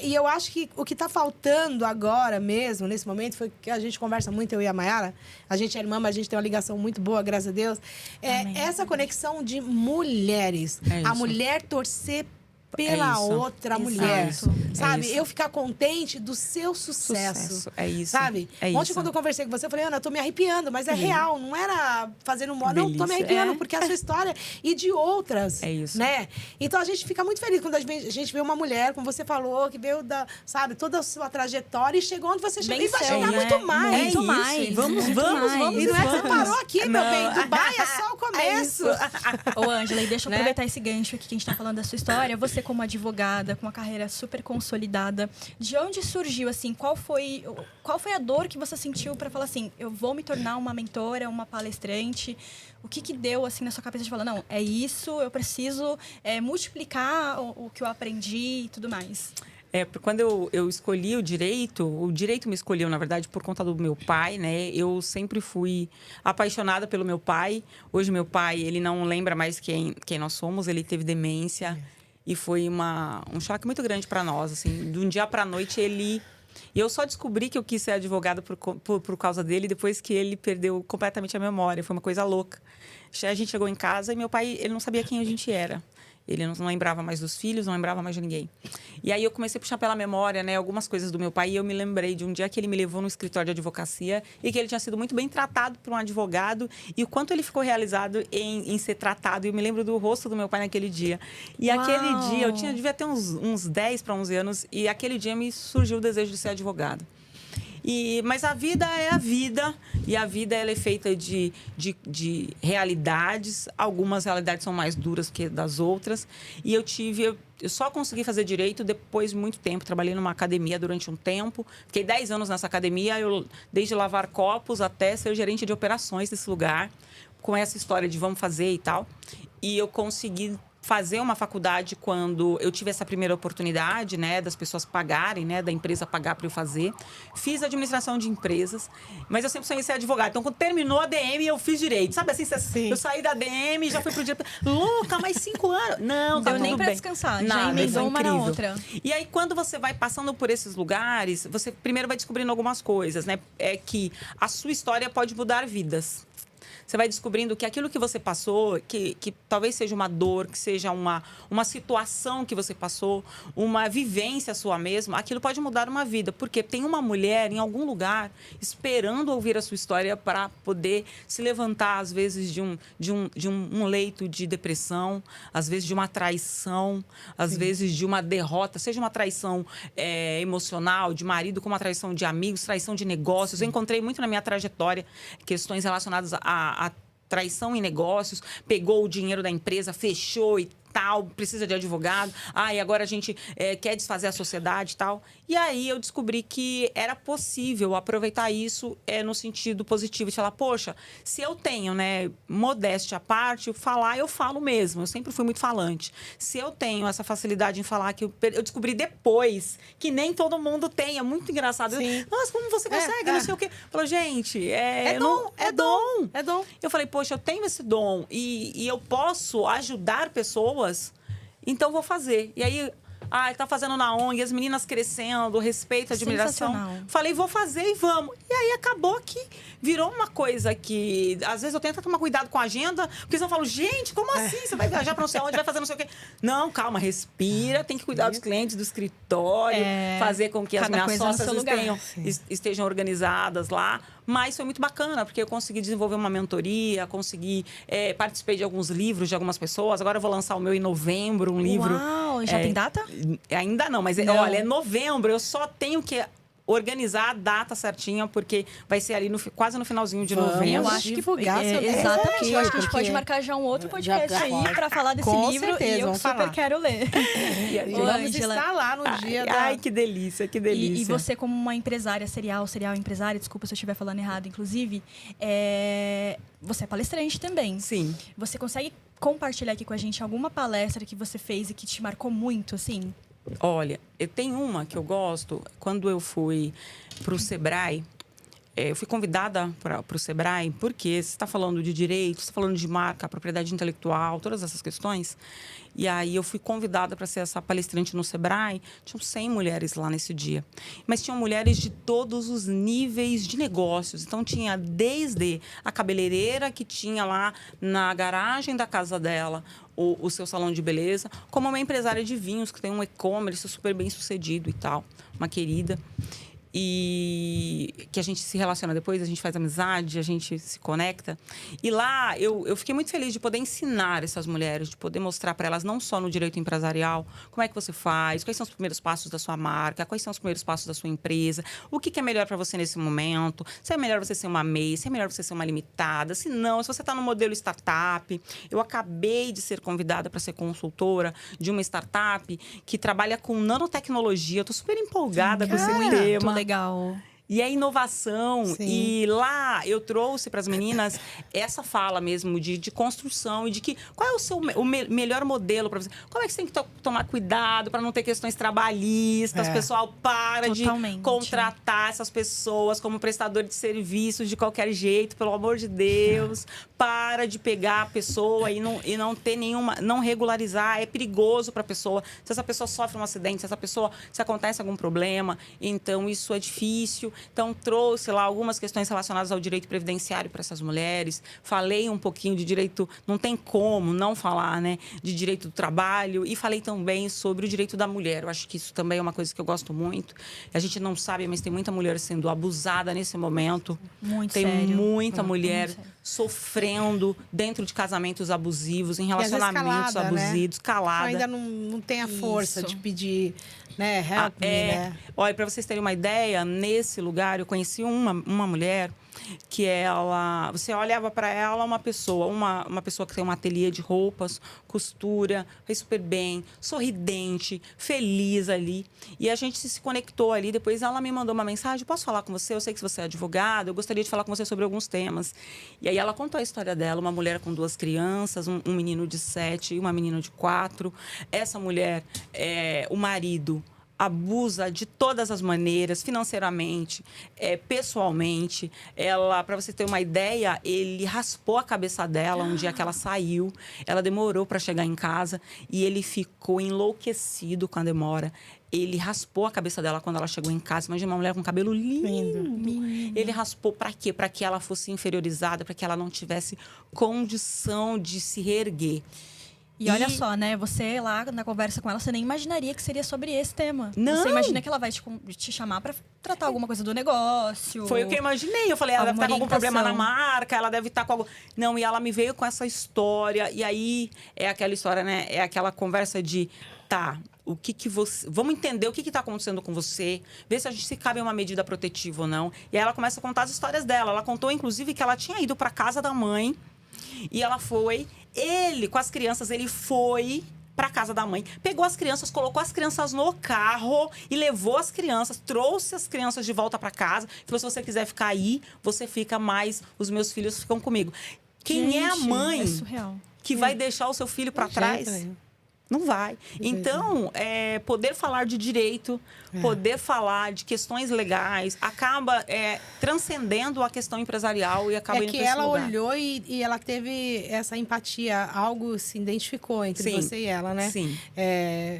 e eu acho que o que tá faltando agora mesmo, nesse momento, foi que a gente conversa muito, eu e a Mayara. A gente é irmã, mas a gente tem uma ligação muito boa, graças a Deus. Essa conexão de mulheres. A mulher torcer pela outra mulher, sabe? Eu ficar contente do seu sucesso. É isso. Sabe? Ontem, quando eu conversei com você, eu falei, Ana, eu tô me arrepiando, mas é real, não era fazendo moda. Não, tô me arrepiando, porque é a sua história e de outras. É isso. Né? Então, a gente fica muito feliz quando a gente vê uma mulher, como você falou, que veio sabe, toda a sua trajetória e chegou onde você chegou. E vai chegar muito mais. Muito mais. Vamos. E não é que você parou aqui, meu bem. Dubai é só o começo. Ô, Ângela, e deixa eu aproveitar esse gancho aqui que a gente tá falando da sua história. Você, como advogada, com uma carreira super consolidada, de onde surgiu, assim, qual foi a dor que você sentiu para falar assim, eu vou me tornar uma mentora, uma palestrante? O que deu, assim, na sua cabeça de falar, não, é isso, eu preciso multiplicar o que eu aprendi e tudo mais? Quando eu escolhi o direito me escolheu, na verdade, por conta do meu pai, né? Eu sempre fui apaixonada pelo meu pai. Hoje, meu pai, ele não lembra mais quem nós somos, ele teve demência. E foi um choque muito grande para nós, assim. De um dia para a noite, E eu só descobri que eu quis ser advogada por causa dele depois que ele perdeu completamente a memória. Foi uma coisa louca. A gente chegou em casa e meu pai, ele não sabia quem a gente era. Ele não lembrava mais dos filhos, não lembrava mais de ninguém. E aí eu comecei a puxar pela memória, né, algumas coisas do meu pai. E eu me lembrei de um dia que ele me levou no escritório de advocacia e que ele tinha sido muito bem tratado por um advogado. E o quanto ele ficou realizado em ser tratado. E eu me lembro do rosto do meu pai naquele dia. E aquele dia, eu devia ter uns 10 para 11 anos. E aquele dia me surgiu o desejo de ser advogado. Mas a vida é a vida, e a vida ela é feita de realidades. Algumas realidades são mais duras que das outras. E eu só consegui fazer direito depois de muito tempo. Trabalhei numa academia durante um tempo. Fiquei 10 anos nessa academia, desde lavar copos até ser gerente de operações desse lugar, com essa história de vamos fazer e tal. E eu consegui fazer uma faculdade quando eu tive essa primeira oportunidade, né, das pessoas pagarem, né, da empresa pagar para eu fazer. Fiz administração de empresas, mas eu sempre sonhei ser advogada. Então, quando terminou a DM, eu fiz direito. Sabe assim, eu saí da DM, já fui pro direito. Louca, mais 5 anos. Não, tá deu tudo nem pra bem. descansar, Nada, já emendou uma na outra. E aí, quando você vai passando por esses lugares, você primeiro vai descobrindo algumas coisas, né? É que a sua história pode mudar vidas. Você vai descobrindo que aquilo que você passou, que talvez seja uma dor, que seja uma situação que você passou, uma vivência sua mesma, aquilo pode mudar uma vida. Porque tem uma mulher em algum lugar esperando ouvir a sua história para poder se levantar, às vezes, de um leito de depressão, às vezes de uma traição, às vezes de uma derrota, seja uma traição emocional, de marido, como uma traição de amigos, traição de negócios. Eu encontrei muito na minha trajetória questões relacionadas a traição em negócios, pegou o dinheiro da empresa, fechou e tal, precisa de advogado. E agora a gente quer desfazer a sociedade e tal. E aí eu descobri que era possível aproveitar isso no sentido positivo, de falar, poxa, se eu tenho, né, modéstia à parte, falar, eu falo mesmo. Eu sempre fui muito falante. Se eu tenho essa facilidade em falar, que eu descobri depois que nem todo mundo tem. É muito engraçado. Nossa, como você consegue? Não sei o quê. Falou, gente, é dom. É dom. Eu falei, poxa, eu tenho esse dom e eu posso ajudar pessoas, então vou fazer. E aí, tá fazendo na ONG, as meninas crescendo, respeito, admiração. Falei, vou fazer e vamos. E aí acabou que virou uma coisa que, às vezes, eu tento tomar cuidado com a agenda, porque eu falo, gente, como assim? Você vai viajar para não sei onde, vai fazer não sei o quê. Não, calma, respira, tem que cuidar dos clientes, do escritório, fazer com que as minhas sócias estejam organizadas lá. Mas foi muito bacana, porque eu consegui desenvolver uma mentoria, participei de alguns livros de algumas pessoas. Agora eu vou lançar o meu em novembro, um livro. Uau, já tem data? Ainda não, mas olha, é novembro. Eu só tenho que organizar a data certinha, porque vai ser ali quase no finalzinho de novembro. Eu acho que exatamente. Eu acho que a gente pode marcar já um outro podcast aí para falar desse livro. Certeza, e eu super quero ler. Vamos estar lá no dia Ai, que delícia, que delícia. E você, como uma empresária serial empresária, desculpa se eu estiver falando errado, inclusive, você é palestrante também. Sim. Você consegue compartilhar aqui com a gente alguma palestra que você fez e que te marcou muito, assim? Olha, eu tenho uma que eu gosto. Quando eu fui para o Sebrae, eu fui convidada para o Sebrae, porque você está falando de direito, você está falando de marca, propriedade intelectual, todas essas questões. E aí eu fui convidada para ser essa palestrante no Sebrae. Tinham 100 mulheres lá nesse dia. Mas tinham mulheres de todos os níveis de negócios. Então tinha desde a cabeleireira que tinha lá na garagem da casa dela o seu salão de beleza, como uma empresária de vinhos que tem um e-commerce super bem sucedido e tal. Uma querida. E que a gente se relaciona depois, a gente faz amizade, a gente se conecta. E lá eu fiquei muito feliz de poder ensinar essas mulheres, de poder mostrar para elas, não só no direito empresarial, como é que você faz, quais são os primeiros passos da sua marca, quais são os primeiros passos da sua empresa, o que é melhor para você nesse momento, se é melhor você ser uma MEI, se é melhor você ser uma limitada, se não, se você está no modelo startup. Eu acabei de ser convidada para ser consultora de uma startup que trabalha com nanotecnologia. Eu estou super empolgada com esse tema. Legal. E a inovação. Sim. E lá eu trouxe para as meninas essa fala mesmo de construção e de que qual é o seu melhor modelo para você. Como é que você tem que tomar cuidado para não ter questões trabalhistas? Pessoal, para Totalmente. de contratar essas pessoas como prestador de serviços de qualquer jeito, pelo amor de Deus. Para de pegar a pessoa e não ter nenhuma, não regularizar. É perigoso para a pessoa. Se essa pessoa sofre um acidente, se acontece algum problema, então isso é difícil. Então, trouxe lá algumas questões relacionadas ao direito previdenciário para essas mulheres. Falei um pouquinho de direito, não tem como não falar, né? De direito do trabalho. E falei também sobre o direito da mulher. Eu acho que isso também é uma coisa que eu gosto muito. A gente não sabe, mas tem muita mulher sendo abusada nesse momento. Muito tem sério. muita mulher sofrendo dentro de casamentos abusivos, em relacionamentos abusivos, calada. Ainda não tem a força de pedir, né? Help me, né? Olha, para vocês terem uma ideia, nesse lugar eu conheci uma mulher que você olhava para ela uma pessoa que tem um ateliê de roupas, costura, fez super bem, sorridente, feliz ali. E a gente se conectou ali. Depois ela me mandou uma mensagem: posso falar com você? Eu sei que você é advogada, eu gostaria de falar com você sobre alguns temas. E aí ela contou a história dela, uma mulher com 2 crianças, um menino de 7 e uma menina de 4. Essa mulher, o marido abusa de todas as maneiras, financeiramente, pessoalmente. Ela, para você ter uma ideia, ele raspou a cabeça dela um dia que ela saiu. Ela demorou para chegar em casa e ele ficou enlouquecido com a demora. Ele raspou a cabeça dela quando ela chegou em casa. Imagina uma mulher com cabelo lindo. Ele raspou para quê? Para que ela fosse inferiorizada, para que ela não tivesse condição de se reerguer. E olha só, né? Você lá na conversa com ela, você nem imaginaria que seria sobre esse tema. Não. Você imagina que ela vai te chamar pra tratar alguma coisa do negócio. Foi o que eu imaginei. Eu falei, ela deve estar com algum problema na marca, ela deve estar com algum... Não, e ela me veio com essa história. E aí, é aquela história, né? É aquela conversa de... Tá, o que você... Vamos entender o que está acontecendo com você, ver se cabe uma medida protetiva ou não. E aí ela começa a contar as histórias dela. Ela contou, inclusive, que ela tinha ido para casa da mãe E ela foi, ele, com as crianças, ele foi para casa da mãe, pegou as crianças, colocou as crianças no carro e levou as crianças, trouxe as crianças de volta para casa. Falou, se você quiser ficar aí, você fica, mais os meus filhos ficam comigo. Quem é a mãe que vai deixar o seu filho para trás? Não vai. Então, poder falar de direito, poder falar de questões legais, acaba transcendendo a questão empresarial e acaba indo para esse lugar. É que ela olhou e ela teve essa empatia, algo se identificou entre você e ela, né? Sim.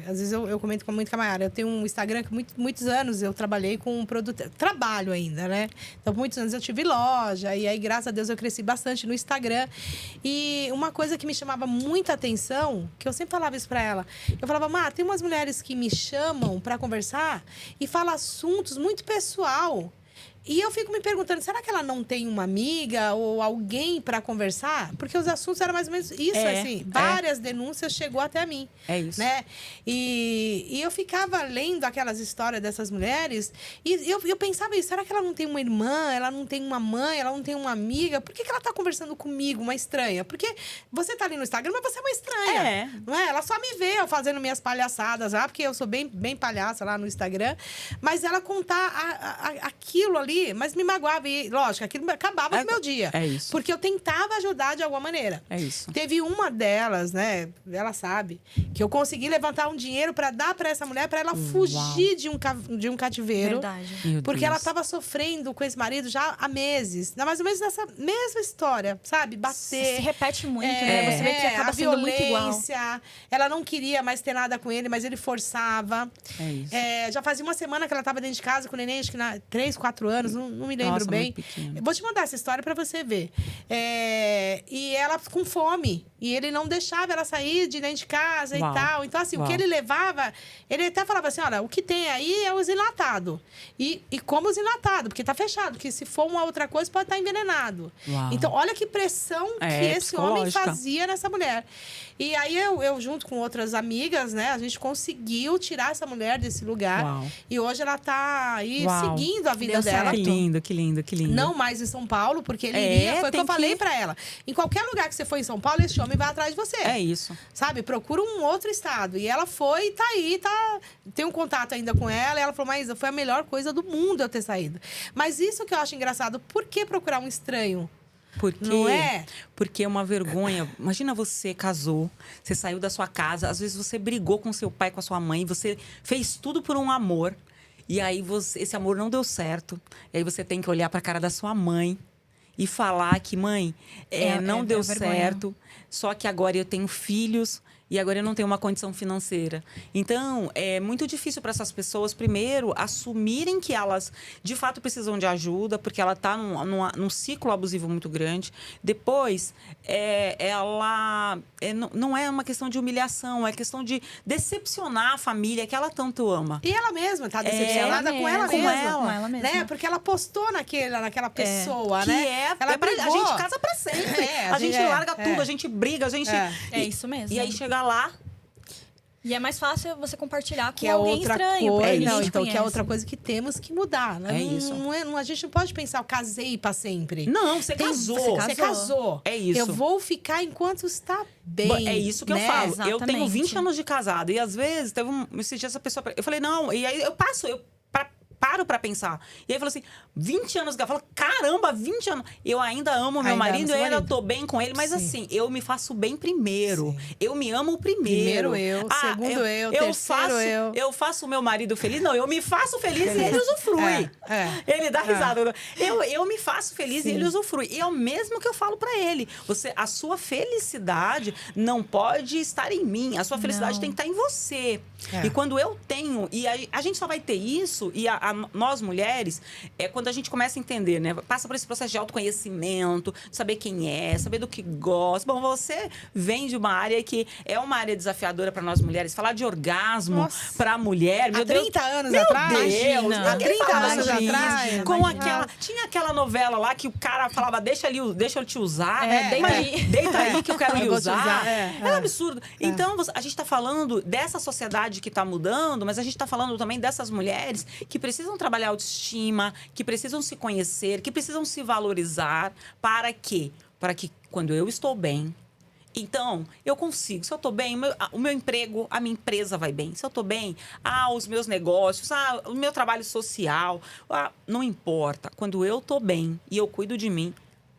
Às vezes eu comento com muita Mayara, eu tenho um Instagram que muitos anos eu trabalhei com um produto, trabalho ainda, né? Então, por muitos anos eu tive loja e aí, graças a Deus, eu cresci bastante no Instagram. E uma coisa que me chamava muita atenção, que eu sempre falava isso pra ela. Eu falava, tem umas mulheres que me chamam para conversar e falam assuntos muito pessoal. E eu fico me perguntando, será que ela não tem uma amiga ou alguém para conversar? Porque os assuntos eram mais ou menos isso, assim. Várias denúncias chegou até mim. É isso. Né? E eu ficava lendo aquelas histórias dessas mulheres e eu pensava isso, será que ela não tem uma irmã, ela não tem uma mãe, ela não tem uma amiga? Por que ela tá conversando comigo, uma estranha? Porque você tá ali no Instagram, mas você é uma estranha. Não é? Ela só me vê eu fazendo minhas palhaçadas lá, porque eu sou bem, bem palhaça lá no Instagram. Mas ela contar aquilo ali, mas me magoava. E, lógico, aquilo acabava com o meu dia. É isso. Porque eu tentava ajudar de alguma maneira. É isso. Teve uma delas, né? Ela sabe, que eu consegui levantar um dinheiro para dar para essa mulher, para ela fugir de um cativeiro. Verdade. Porque ela estava sofrendo com esse marido já há meses. Mais ou menos nessa mesma história, sabe? Bater. Se repete muito, né? Você vê que acaba sendo muito igual. Ela não queria mais ter nada com ele, mas ele forçava. É isso. Já fazia uma semana que ela estava dentro de casa com o neném, acho que 3, 4 anos, não me lembro. Nossa, bem. Vou te mandar essa história para você ver. E ela com fome. E ele não deixava ela sair de dentro de casa e tal. Então, assim, o que ele levava... Ele até falava assim, olha, o que tem aí é os enlatados. E como os enlatados, porque tá fechado. Porque se for uma outra coisa, pode estar envenenado. Então, olha que pressão que esse homem fazia nessa mulher. E aí, eu junto com outras amigas, né? A gente conseguiu tirar essa mulher desse lugar. E hoje ela tá aí seguindo a vida dela. Que lindo, que lindo, que lindo. Não mais em São Paulo, porque ele iria. Foi o que eu falei pra ela. Em qualquer lugar que você for em São Paulo, esse homem vai atrás de você. É isso. Sabe? Procura um outro estado. E ela foi e tá aí, tem um contato ainda com ela. E ela falou, Maísa, foi a melhor coisa do mundo eu ter saído. Mas isso que eu acho engraçado. Por que procurar um estranho? Não é? Porque é uma vergonha. Imagina, você casou, você saiu da sua casa, às vezes você brigou com seu pai, com a sua mãe, você fez tudo por um amor. E aí esse amor não deu certo. E aí você tem que olhar para a cara da sua mãe e falar que, mãe, não deu certo, só que agora eu tenho filhos e agora eu não tenho uma condição financeira. Então, é muito difícil para essas pessoas, primeiro, assumirem que elas, de fato, precisam de ajuda, porque ela está num ciclo abusivo muito grande. Depois, não é uma questão de humilhação, é questão de decepcionar a família que ela tanto ama. E ela mesma está decepcionada com ela mesma. Né? Porque ela postou naquela pessoa, né? A gente casa para sempre. A gente larga tudo, a gente briga, a gente... É isso mesmo. E aí chega lá... E é mais fácil você compartilhar com que alguém estranho. Então, que é outra coisa que temos que mudar. Né? Isso. A gente não pode pensar, eu casei para sempre. Não, você casou. Você casou. É isso. Eu vou ficar enquanto está bem. É isso que eu falo. Exatamente. Eu tenho 20 anos de casado. E às vezes, esses dias essa pessoa... Eu falei, não. E aí eu paro pra pensar. E aí falou assim, 20 anos. Eu falo, caramba, 20 anos. Eu ainda amo meu marido, eu ainda tô bem com ele. Mas assim, eu me faço bem primeiro. Sim. Eu me amo primeiro. Primeiro eu, segundo eu, terceiro eu. Eu faço o meu marido feliz. Não, eu me faço feliz e ele usufrui. Ele dá risada. Eu me faço feliz e ele usufrui. E é o mesmo que eu falo pra ele. A sua felicidade não pode estar em mim. A sua felicidade tem que estar em você. E quando eu tenho... E a gente só vai ter isso... E nós, mulheres, quando a gente começa a entender, né? Passa por esse processo de autoconhecimento, saber quem é, saber do que gosta. Bom, você vem de uma área que é uma área desafiadora para nós mulheres. Falar de orgasmo para a mulher... Há 30 anos atrás? Meu Deus! Há 30 anos atrás? Tinha aquela novela lá que o cara falava, deixa eu te usar. Deita aí que eu quero lhe usar. É um absurdo. Então, a gente está falando dessa sociedade que está mudando, mas a gente está falando também dessas mulheres que precisam trabalhar autoestima, que precisam se conhecer, que precisam se valorizar. Para quê? para que quando eu estou bem, então, eu consigo. Se eu estou bem, o meu emprego, a minha empresa vai bem. Se eu estou bem, os meus negócios, o meu trabalho social, não importa. Quando eu estou bem e eu cuido de mim,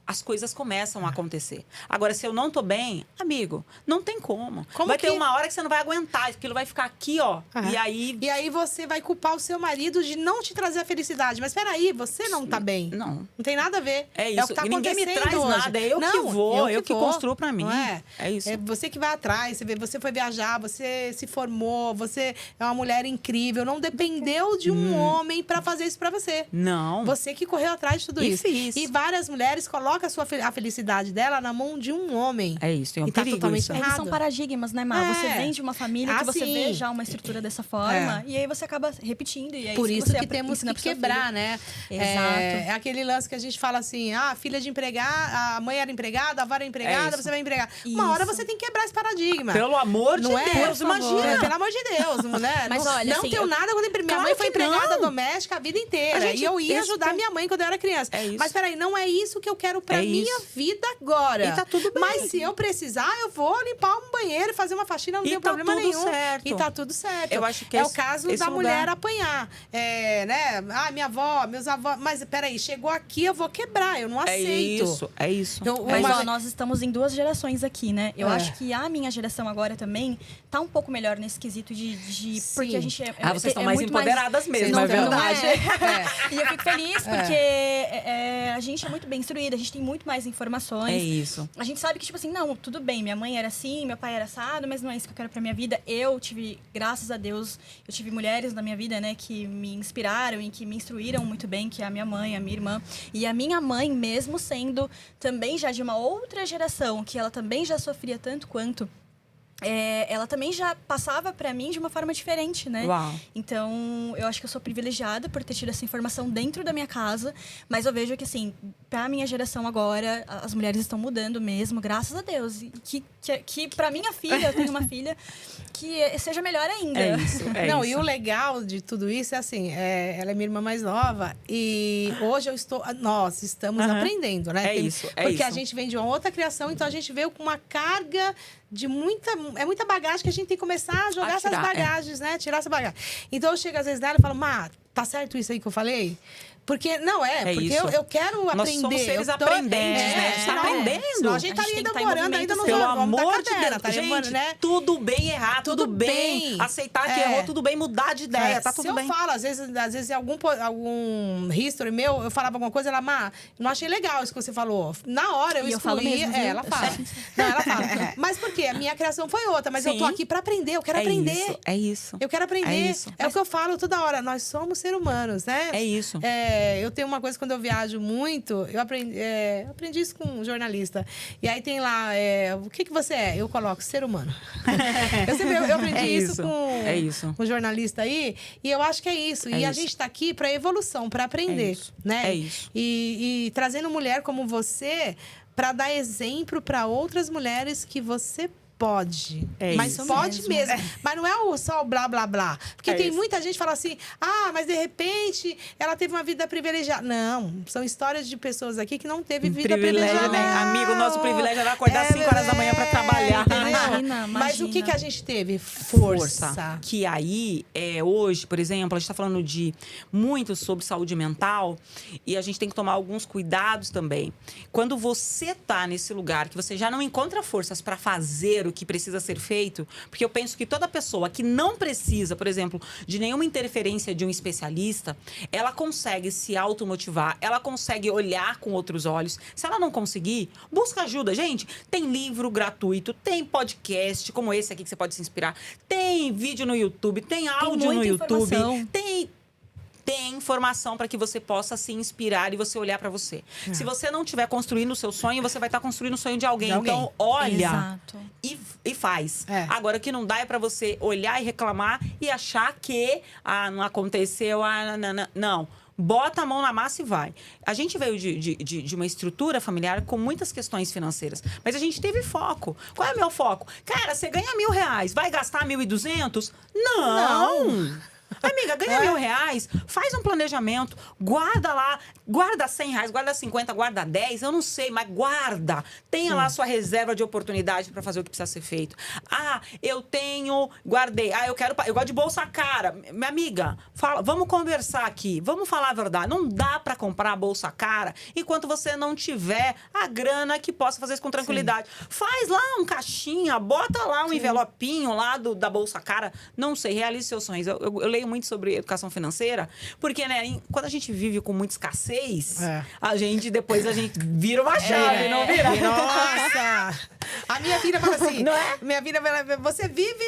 as coisas começam a acontecer. Agora, se eu não tô bem, amigo, não tem como. Vai ter uma hora que você não vai aguentar, aquilo vai ficar aqui, ó. E aí você vai culpar o seu marido de não te trazer a felicidade. Mas peraí, você não tá bem. Não. Não tem nada a ver. É isso. É o que tá ninguém me traz hoje. nada. É eu que vou, eu que construo pra mim. Não é? É isso. É você que vai atrás. Você foi viajar, você se formou, você é uma mulher incrível. Não dependeu de um homem pra fazer isso pra você. Não. Você que correu atrás de tudo isso. Fiz. E várias mulheres colocam a felicidade dela na mão de um homem. É isso, é um e tá perigo totalmente isso. errado. Eles são paradigmas, né, Mar? Você vem de uma família que você vê já uma estrutura dessa forma, e aí você acaba repetindo. E é por isso que que temos que quebrar, né? Exato. É aquele lance que a gente fala assim, filha de empregada, a mãe era empregada, a avó era empregada, você vai empregar. Uma hora você tem que quebrar esse paradigma. Pelo amor de Deus, imagina. Pelo amor de Deus, né? Mas olha, não assim, tenho nada quando minha mãe foi empregada doméstica a vida inteira. E eu ia ajudar minha mãe quando eu era criança. Mas peraí, não é isso que eu quero pra minha vida agora. E tá tudo bem. Mas se eu precisar, eu vou limpar um banheiro e fazer uma faxina, não tem problema nenhum. Certo. E tá tudo certo. Eu acho que o caso da mulher apanhar. Né? Minha avó, meus avós. Mas peraí, chegou aqui, eu vou quebrar. Eu não aceito. É isso. Mas nós estamos em 2 gerações aqui, né? Eu acho que a minha geração agora também tá um pouco melhor nesse quesito de porque a gente vocês estão mais empoderadas mesmo, é verdade. E eu fico feliz porque a gente é muito bem instruída, a gente tem muito mais informações. É isso. A gente sabe que, tipo assim, não, tudo bem, minha mãe era assim, meu pai era assado, mas não é isso que eu quero pra minha vida. Eu tive, graças a Deus, eu tive mulheres na minha vida, né, que me inspiraram e que me instruíram muito bem, que é a minha mãe, a minha irmã. E a minha mãe, mesmo sendo também já de uma outra geração, que ela também já sofria tanto quanto, ela também já passava pra mim de uma forma diferente, né? Uau. Então, eu acho que eu sou privilegiada por ter tido essa informação dentro da minha casa, mas eu vejo que, assim, pra minha geração agora, as mulheres estão mudando mesmo, graças a Deus. E que pra minha filha, eu tenho uma filha, que seja melhor ainda. É isso, Não, e o legal de tudo isso é assim, ela é minha irmã mais nova e hoje nós estamos aprendendo, né? Porque a gente vem de uma outra criação, então a gente veio com uma carga de muita bagagem que a gente tem que começar a jogar essas bagagens, né? Tirar essa bagagem. Então eu chego às vezes nela e falo, tá certo isso aí que eu falei? Porque, porque eu quero aprender. Nós somos seres aprendentes, né? A gente tá aprendendo. Senão a gente estaria ainda morando ainda no pelo amor de cadeira, Deus, gente, né? Tudo bem errar, tudo bem. Aceitar que errou, tudo bem, mudar de ideia, tá tudo bem. Se eu falo, às vezes em algum history meu, eu falava alguma coisa, ela, não achei legal isso que você falou. Na hora eu excluía. Ela fala. Não, ela fala. Mas por quê? A minha criação foi outra, mas eu tô aqui pra aprender, eu quero aprender. É isso. Eu quero aprender. É o que eu falo toda hora, nós somos seres humanos, né? É isso. Eu tenho uma coisa, quando eu viajo muito, eu aprendi isso com um jornalista. E aí tem lá, o que você é? Eu coloco ser humano. eu aprendi isso com um jornalista aí, e eu acho que é isso. A gente tá aqui para evolução, para aprender, né? É isso. E trazendo mulher como você para dar exemplo para outras mulheres que você pode. Mas pode mesmo. Mas não é só o blá, blá, blá. Porque tem muita gente que fala assim, mas de repente ela teve uma vida privilegiada. Não, são histórias de pessoas aqui que não teve vida privilegiada. Né? Amigo, nosso privilégio era acordar às 5 horas da manhã para trabalhar. Imagina. Mas o que a gente teve? Força. Que aí, hoje, por exemplo, a gente está falando muito sobre saúde mental e a gente tem que tomar alguns cuidados também. Quando você tá nesse lugar que você já não encontra forças para fazer o que precisa ser feito, porque eu penso que toda pessoa que não precisa, por exemplo, de nenhuma interferência de um especialista, ela consegue se automotivar, ela consegue olhar com outros olhos. Se ela não conseguir, busca ajuda. Gente, tem livro gratuito, tem podcast como esse aqui que você pode se inspirar, tem vídeo no YouTube, tem áudio no YouTube, tem informação para que você possa se inspirar e você olhar para você. Se você não estiver construindo o seu sonho, você vai estar construindo o sonho de alguém. Então, olha e faz. Agora, o que não dá é para você olhar e reclamar e achar que não aconteceu, não. Bota a mão na massa e vai. A gente veio de uma estrutura familiar com muitas questões financeiras. Mas a gente teve foco. Qual é o meu foco? Cara, você ganha R$1.000. Vai gastar 1.200? Não! Amiga, ganha R$1.000, faz um planejamento, guarda lá, guarda R$100, guarda 50, guarda 10, eu não sei, mas guarda. Tenha lá a sua reserva de oportunidade para fazer o que precisa ser feito. Ah, guardei. Ah, eu gosto de bolsa cara. Minha amiga, vamos conversar aqui, vamos falar a verdade. Não dá para comprar a bolsa cara enquanto você não tiver a grana que possa fazer isso com tranquilidade. Faz lá um caixinha, bota lá um envelopinho lá da bolsa cara. Não sei, realize seus sonhos. Eu leio muito sobre educação financeira, porque, né, quando a gente vive com muita escassez, depois a gente vira uma chave, não vira? Nossa! A minha filha fala assim, não é? Minha filha fala, você vive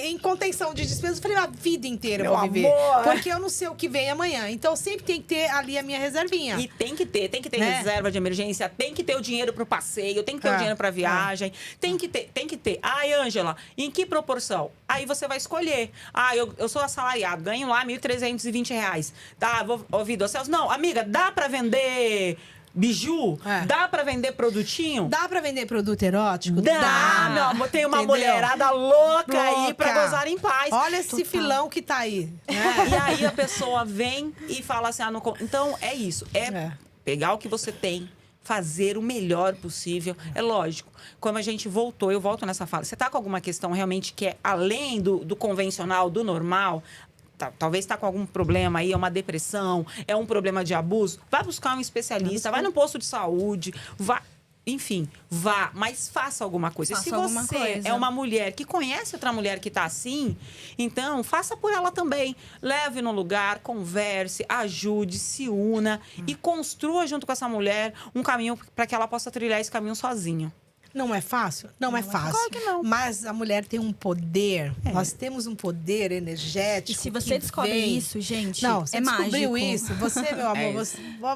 em contenção de despesas? Eu falei, a vida inteira eu vou viver. Amor. Porque eu não sei o que vem amanhã. Então, sempre tem que ter ali a minha reservinha. E tem que ter né? reserva de emergência, tem que ter o dinheiro pro passeio, tem que ter o dinheiro pra viagem, tem que ter. Ai, Ângela, em que proporção? Aí você vai escolher. Ah, eu sou assalariado, ganho lá R$1.320. Tá, vou ouvir do Celso. Não, amiga, dá pra vender biju? Dá pra vender produtinho? Dá pra vender produto erótico? Dá, meu amor. Tem uma mulherada louca aí pra gozar em paz. Olha esse filão que tá aí. E aí a pessoa vem e fala assim, então é isso. Pegar o que você tem, fazer o melhor possível. É lógico, como a gente eu volto nessa fala. Você tá com alguma questão realmente que é além do convencional, do normal? Talvez está com algum problema aí, é uma depressão, é um problema de abuso, vai buscar um especialista, vai no posto de saúde, mas faça alguma coisa. Se você é uma mulher que conhece outra mulher que está assim, então faça por ela também. Leve no lugar, converse, ajude, se una e construa junto com essa mulher um caminho para que ela possa trilhar esse caminho sozinha. Não é fácil? Não é fácil. Claro que não. Mas a mulher tem um poder. Nós temos um poder energético. E se você descobre isso, gente, você descobriu mágico. isso. Você, meu amor,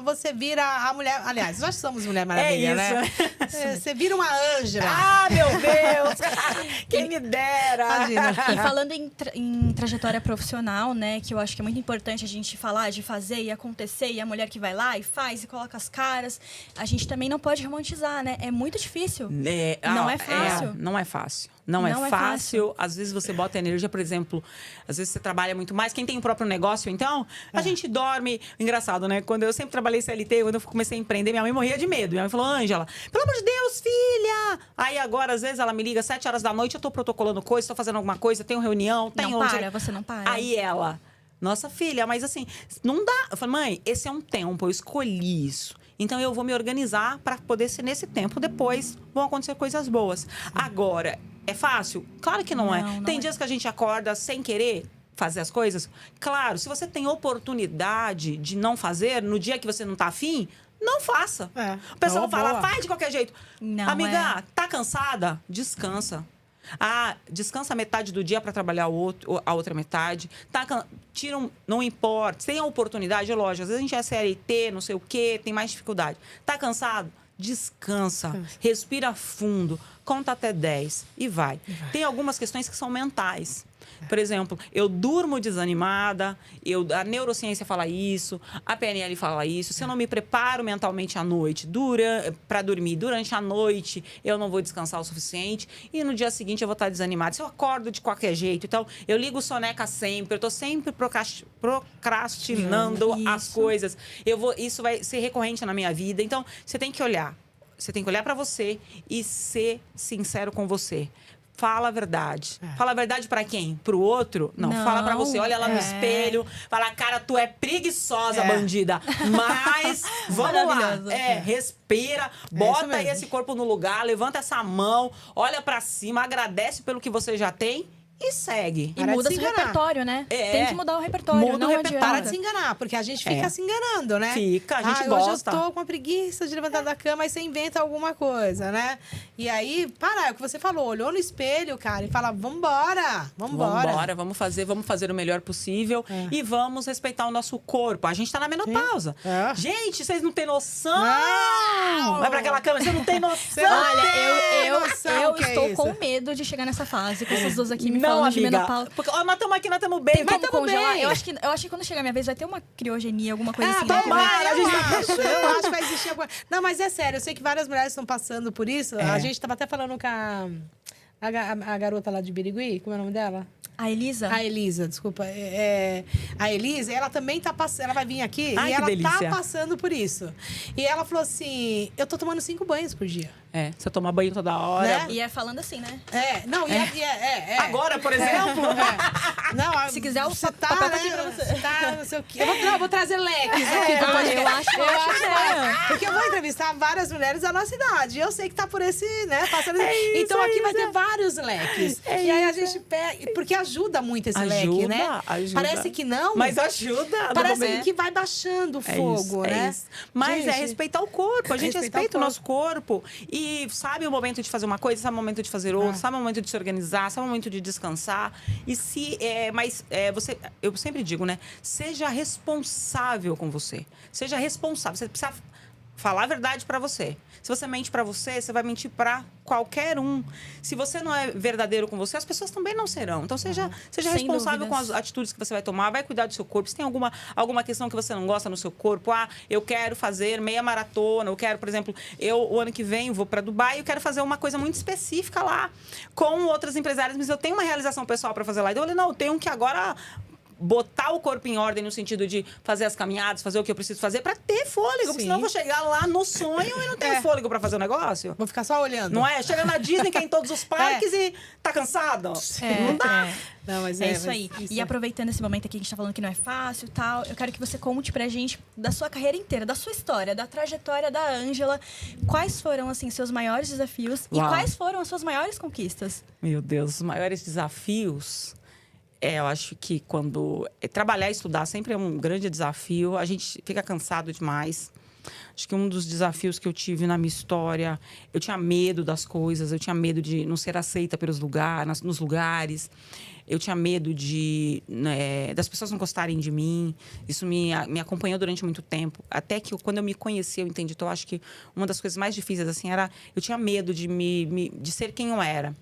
você vira a mulher... Aliás, nós somos Mulher Maravilha, né? Você vira uma Ângela. Ah, meu Deus! Quem me dera! Imagina. E falando em trajetória profissional, né? Que eu acho que é muito importante a gente falar de fazer e acontecer. E a mulher que vai lá e faz e coloca as caras. A gente também não pode romantizar, né? É muito difícil. Não é fácil. Não é fácil. Não é fácil. Às vezes você bota energia, por exemplo, às vezes você trabalha muito mais. Quem tem o próprio negócio, então, a gente dorme. Engraçado, né? Quando eu sempre trabalhei CLT, quando eu comecei a empreender, minha mãe morria de medo. Minha mãe falou, Ângela, pelo amor de Deus, filha! Aí agora, às vezes, ela me liga 7 horas da noite, eu tô protocolando coisa, tô fazendo alguma coisa, tenho reunião, você não para. Aí ela, nossa filha, mas assim, não dá. Eu falei, mãe, esse é um tempo, eu escolhi isso. Então, eu vou me organizar para poder ser nesse tempo. Depois, vão acontecer coisas boas. Agora, é fácil? Claro que não é. Tem dias que a gente acorda sem querer fazer as coisas. Claro, se você tem oportunidade de não fazer, no dia que você não tá afim, não faça. O pessoal fala, faz de qualquer jeito. Não, amiga, tá cansada? Descansa. Descansa metade do dia para trabalhar a outra metade. Não importa. Se tem a oportunidade, é lógico. Às vezes a gente é CLT, não sei o quê, tem mais dificuldade. Tá cansado? Descansa. Respira fundo. Conta até 10 e vai. Tem algumas questões que são mentais. Por exemplo, eu durmo desanimada, a neurociência fala isso, a PNL fala isso. Se eu não me preparo mentalmente à noite para dormir durante a noite, eu não vou descansar o suficiente e no dia seguinte eu vou estar desanimada. Se eu acordo de qualquer jeito, então eu ligo soneca sempre, eu estou sempre procrastinando as coisas. Isso vai ser recorrente na minha vida. Então, você tem que olhar. Você tem que olhar para você e ser sincero com você. Fala a verdade. Fala a verdade pra quem? Pro outro? Não. Fala pra você. Olha lá no espelho. Fala, cara, tu é preguiçosa, bandida. Mas, vamos lá. Respira. Bota esse corpo no lugar. Levanta essa mão. Olha pra cima. Agradece pelo que você já tem. E segue. E muda seu repertório, né? Tem que mudar o repertório. Muda o repertório. Para de se enganar, porque a gente fica se enganando, né? Fica, a gente gosta. Hoje eu tô com a preguiça de levantar da cama, aí você inventa alguma coisa, né? E aí, é o que você falou, olhou no espelho, cara, e fala, vambora. Vamos fazer o melhor possível e vamos respeitar o nosso corpo. A gente tá na menopausa. Gente, vocês não têm noção! Não! Vai pra aquela cama, você não tem noção! Olha, eu estou com medo de chegar nessa fase, com essas duas aqui me falando de menopausa. Porque, mas estamos aqui, nós estamos bem. Tem como congelar? Bem. Eu acho que quando chegar a minha vez vai ter uma criogenia, alguma coisa assim. Tomara, eu acho que vai existir alguma... Não, mas é sério, eu sei que várias mulheres estão passando por isso. A gente estava até falando com a garota lá de Birigui, como é o nome dela? A Elisa? A Elisa, desculpa. A Elisa, ela também tá passando. Ela vai vir aqui Ai, e ela delícia. tá passando por isso. E ela falou assim: eu tô tomando 5 banhos por dia. Você toma banho toda hora. Né? E é falando assim, né? Agora, por exemplo. Não, se quiser, o você papel tá aqui pra você. Tá, não sei o quê. Eu vou trazer leques aqui pro podcast. Eu acho ótimo. Porque eu vou entrevistar várias mulheres da nossa idade. E eu sei que tá por esse, né? Passando. isso, então aqui vai isso. ter vários leques. E aí a gente pega. Porque ajuda muito esse leque, né? Ajuda. Parece que não. Mas ajuda. Parece que vai baixando o fogo, né? Isso. Mas Gente, respeitar o corpo. A gente respeita o nosso corpo. E sabe o momento de fazer uma coisa, sabe o momento de fazer outra, sabe o momento de se organizar, sabe o momento de descansar. E se. Você. Eu sempre digo, né? Seja responsável com você. Seja responsável. Você precisa falar a verdade pra você. Se você mente pra você, você vai mentir pra qualquer um. Se você não é verdadeiro com você, as pessoas também não serão. Então, seja responsável com as atitudes que você vai tomar. Vai cuidar do seu corpo. Se tem alguma questão que você não gosta no seu corpo, eu quero fazer meia maratona, eu quero, por exemplo, o ano que vem vou pra Dubai e eu quero fazer uma coisa muito específica lá com outras empresárias, mas eu tenho uma realização pessoal pra fazer lá. Então, eu falei, não, eu tenho que agora botar o corpo em ordem no sentido de fazer as caminhadas, fazer o que eu preciso fazer pra ter fôlego. Porque senão eu vou chegar lá no sonho e não tenho fôlego pra fazer o negócio. Vou ficar só olhando. Não é? Chega na Disney, que é em todos os parques e tá cansado. Não dá. Não, mas é isso aí. E aproveitando esse momento aqui que a gente tá falando que não é fácil e tal, eu quero que você conte pra gente da sua carreira inteira, da sua história, da trajetória da Ângela. Quais foram, assim, seus maiores desafios e quais foram as suas maiores conquistas? Meu Deus, os maiores desafios... eu acho que quando... trabalhar e estudar sempre é um grande desafio. A gente fica cansado demais. Acho que um dos desafios que eu tive na minha história... Eu tinha medo das coisas. Eu tinha medo de não ser aceita nos lugares. Eu tinha medo das pessoas não gostarem de mim. Isso me acompanhou durante muito tempo. Até que quando eu me conheci, eu entendi. Então, eu acho que uma das coisas mais difíceis, assim, era... Eu tinha medo de ser quem eu era.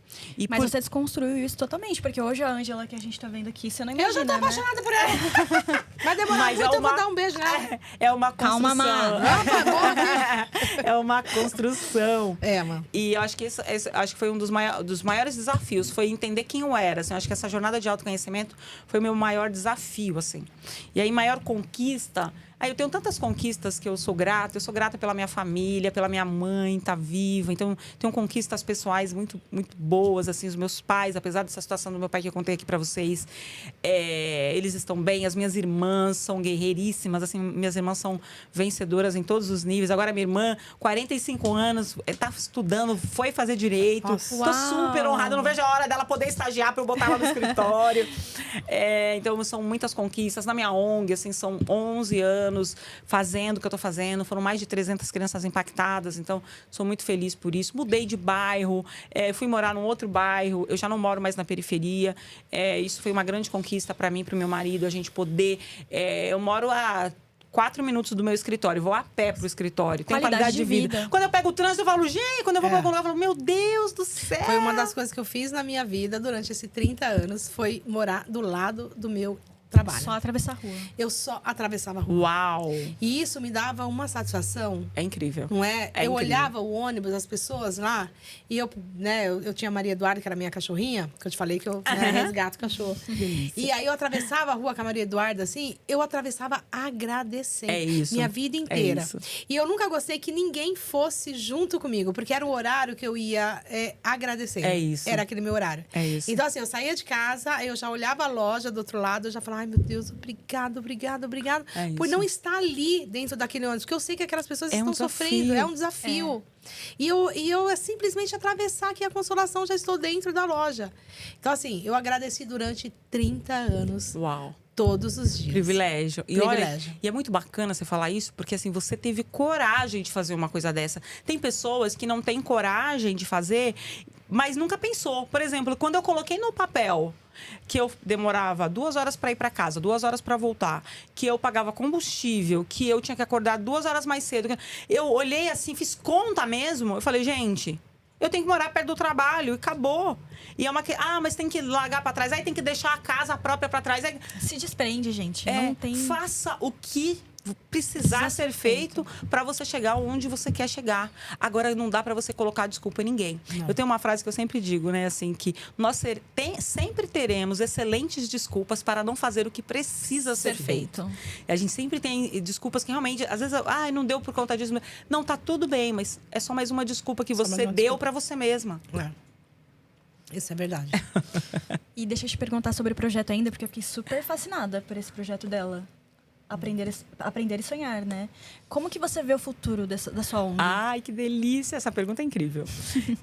Mas você desconstruiu isso totalmente. Porque hoje a Ângela que a gente tá vendo aqui, você não imagina, eu já tô apaixonada por ela. Vai demorar muito, eu vou dar um beijo nela. É uma construção. Calma, Má. É uma construção. Mano. E eu acho que acho que foi um dos maiores desafios. Foi entender quem eu era. Assim, eu acho que essa jornada de autoconhecimento foi o meu maior desafio, assim. E aí, maior conquista... Aí eu tenho tantas conquistas que eu sou grata. Eu sou grata pela minha família, pela minha mãe tá viva. Então, tenho conquistas pessoais muito, muito boas, assim. Os meus pais, apesar dessa situação do meu pai que eu contei aqui para vocês, eles estão bem. As minhas irmãs são guerreiríssimas, assim. Minhas irmãs são vencedoras em todos os níveis. Agora, minha irmã, 45 anos, tá estudando, foi fazer direito. Nossa. Tô super honrada. Eu não vejo a hora dela poder estagiar para eu botar ela no escritório. Então, são muitas conquistas. Na minha ONG, assim, são 11 anos fazendo o que eu tô fazendo. Foram mais de 300 crianças impactadas. Então, sou muito feliz por isso. Mudei de bairro, fui morar num outro bairro. Eu já não moro mais na periferia. Isso foi uma grande conquista para mim e para o meu marido. A gente poder... eu moro a 4 minutos do meu escritório. Vou a pé pro escritório. Tenho qualidade de vida. Quando eu pego o trânsito, eu falo, gente... Quando eu vou para algum lugar, eu falo, meu Deus do céu! Foi uma das coisas que eu fiz na minha vida durante esses 30 anos. Foi morar do lado do meu trabalho. Só atravessar a rua. Eu só atravessava a rua. Uau! E isso me dava uma satisfação. É incrível. Não é? Eu incrível. olhava o ônibus, as pessoas lá, e eu tinha a Maria Eduarda, que era minha cachorrinha, que eu te falei que eu resgato o cachorro. E aí eu atravessava a rua com a Maria Eduarda, assim, eu atravessava agradecendo. É isso. Minha vida inteira. É isso. E eu nunca gostei que ninguém fosse junto comigo, porque era o horário que eu ia agradecer. É isso. Era aquele meu horário. É isso. Então, assim, eu saía de casa, eu já olhava a loja do outro lado, eu já falava, ai, meu Deus, obrigado por não estar ali dentro daquele ônibus, porque eu sei que aquelas pessoas estão sofrendo, é um desafio. E eu simplesmente atravessar aqui a Consolação, já estou dentro da loja. Então, assim, eu agradeci durante 30 anos. Uau! Todos os dias. Privilégio. E Privilégio. olha, e é muito bacana você falar isso, porque assim, você teve coragem de fazer uma coisa dessa. Tem pessoas que não têm coragem de fazer, mas nunca pensou. Por exemplo, quando eu coloquei no papel que eu demorava 2 horas para ir para casa, 2 horas para voltar, que eu pagava combustível, que eu tinha que acordar 2 horas mais cedo. Eu olhei assim, fiz conta mesmo. Eu falei, gente, eu tenho que morar perto do trabalho e acabou. E é mas tem que largar para trás, aí tem que deixar a casa própria para trás. Se desprende, gente. Não tem... Faça o que precisar ser feito para você chegar onde você quer chegar. Agora, não dá para você colocar desculpa em ninguém. Não. Eu tenho uma frase que eu sempre digo, né? Assim, que nós sempre teremos excelentes desculpas para não fazer o que precisa ser feito. A gente sempre tem desculpas que realmente, às vezes, não deu por conta disso. Não, tá tudo bem, mas é só mais uma desculpa que você deu para você mesma. Isso é verdade. E deixa eu te perguntar sobre o projeto ainda, porque eu fiquei super fascinada por esse projeto dela. Aprender e sonhar, né? Como que você vê o futuro da sua ONG? Ai, que delícia! Essa pergunta é incrível.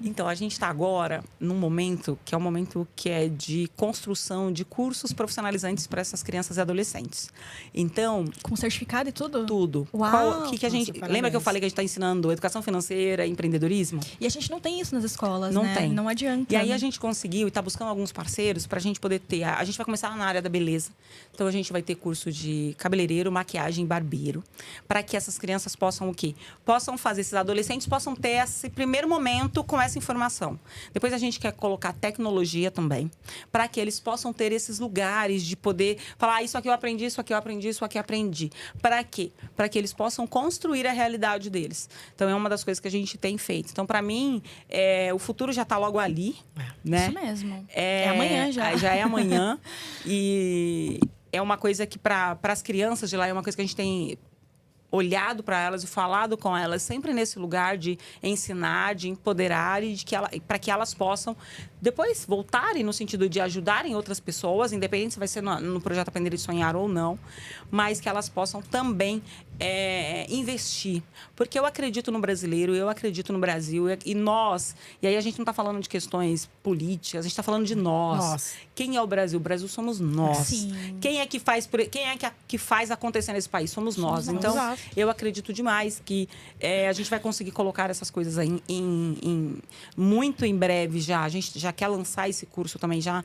Então, a gente está agora num momento que é um momento que é de construção de cursos profissionalizantes para essas crianças e adolescentes. Então... Com certificado e tudo? Tudo. Uau! Que a gente... Lembra que eu falei que a gente está ensinando educação financeira e empreendedorismo? E a gente não tem isso nas escolas, não né? Tem. Não adianta. E aí a gente conseguiu e está buscando alguns parceiros para a gente poder ter... A gente vai começar na área da beleza. Então, a gente vai ter curso de cabeleireiro, maquiagem, barbeiro, para que essas crianças possam o quê? Possam fazer, esses adolescentes possam ter esse primeiro momento com essa informação. Depois a gente quer colocar tecnologia também, para que eles possam ter esses lugares de poder falar, isso aqui eu aprendi, isso aqui eu aprendi, isso aqui eu aprendi. Para quê? Para que eles possam construir a realidade deles. Então, é uma das coisas que a gente tem feito. Então, para mim, o futuro já está logo ali, né? Isso mesmo. É amanhã já. Já é amanhã. E é uma coisa que, para as crianças de lá, é uma coisa que a gente tem olhado para elas e falado com elas, sempre nesse lugar de ensinar, de empoderar e para que elas possam depois voltarem no sentido de ajudarem outras pessoas, independente se vai ser no projeto Aprender e Sonhar ou não, mas que elas possam também investir. Porque eu acredito no brasileiro, eu acredito no Brasil, e nós... E aí a gente não está falando de questões políticas, a gente está falando de nós. Quem é o Brasil? O Brasil somos nós. Sim. Quem é que faz acontecer nesse país? Somos nós. Então, eu acredito demais que a gente vai conseguir colocar essas coisas aí muito em breve já. A gente já quer lançar esse curso também, já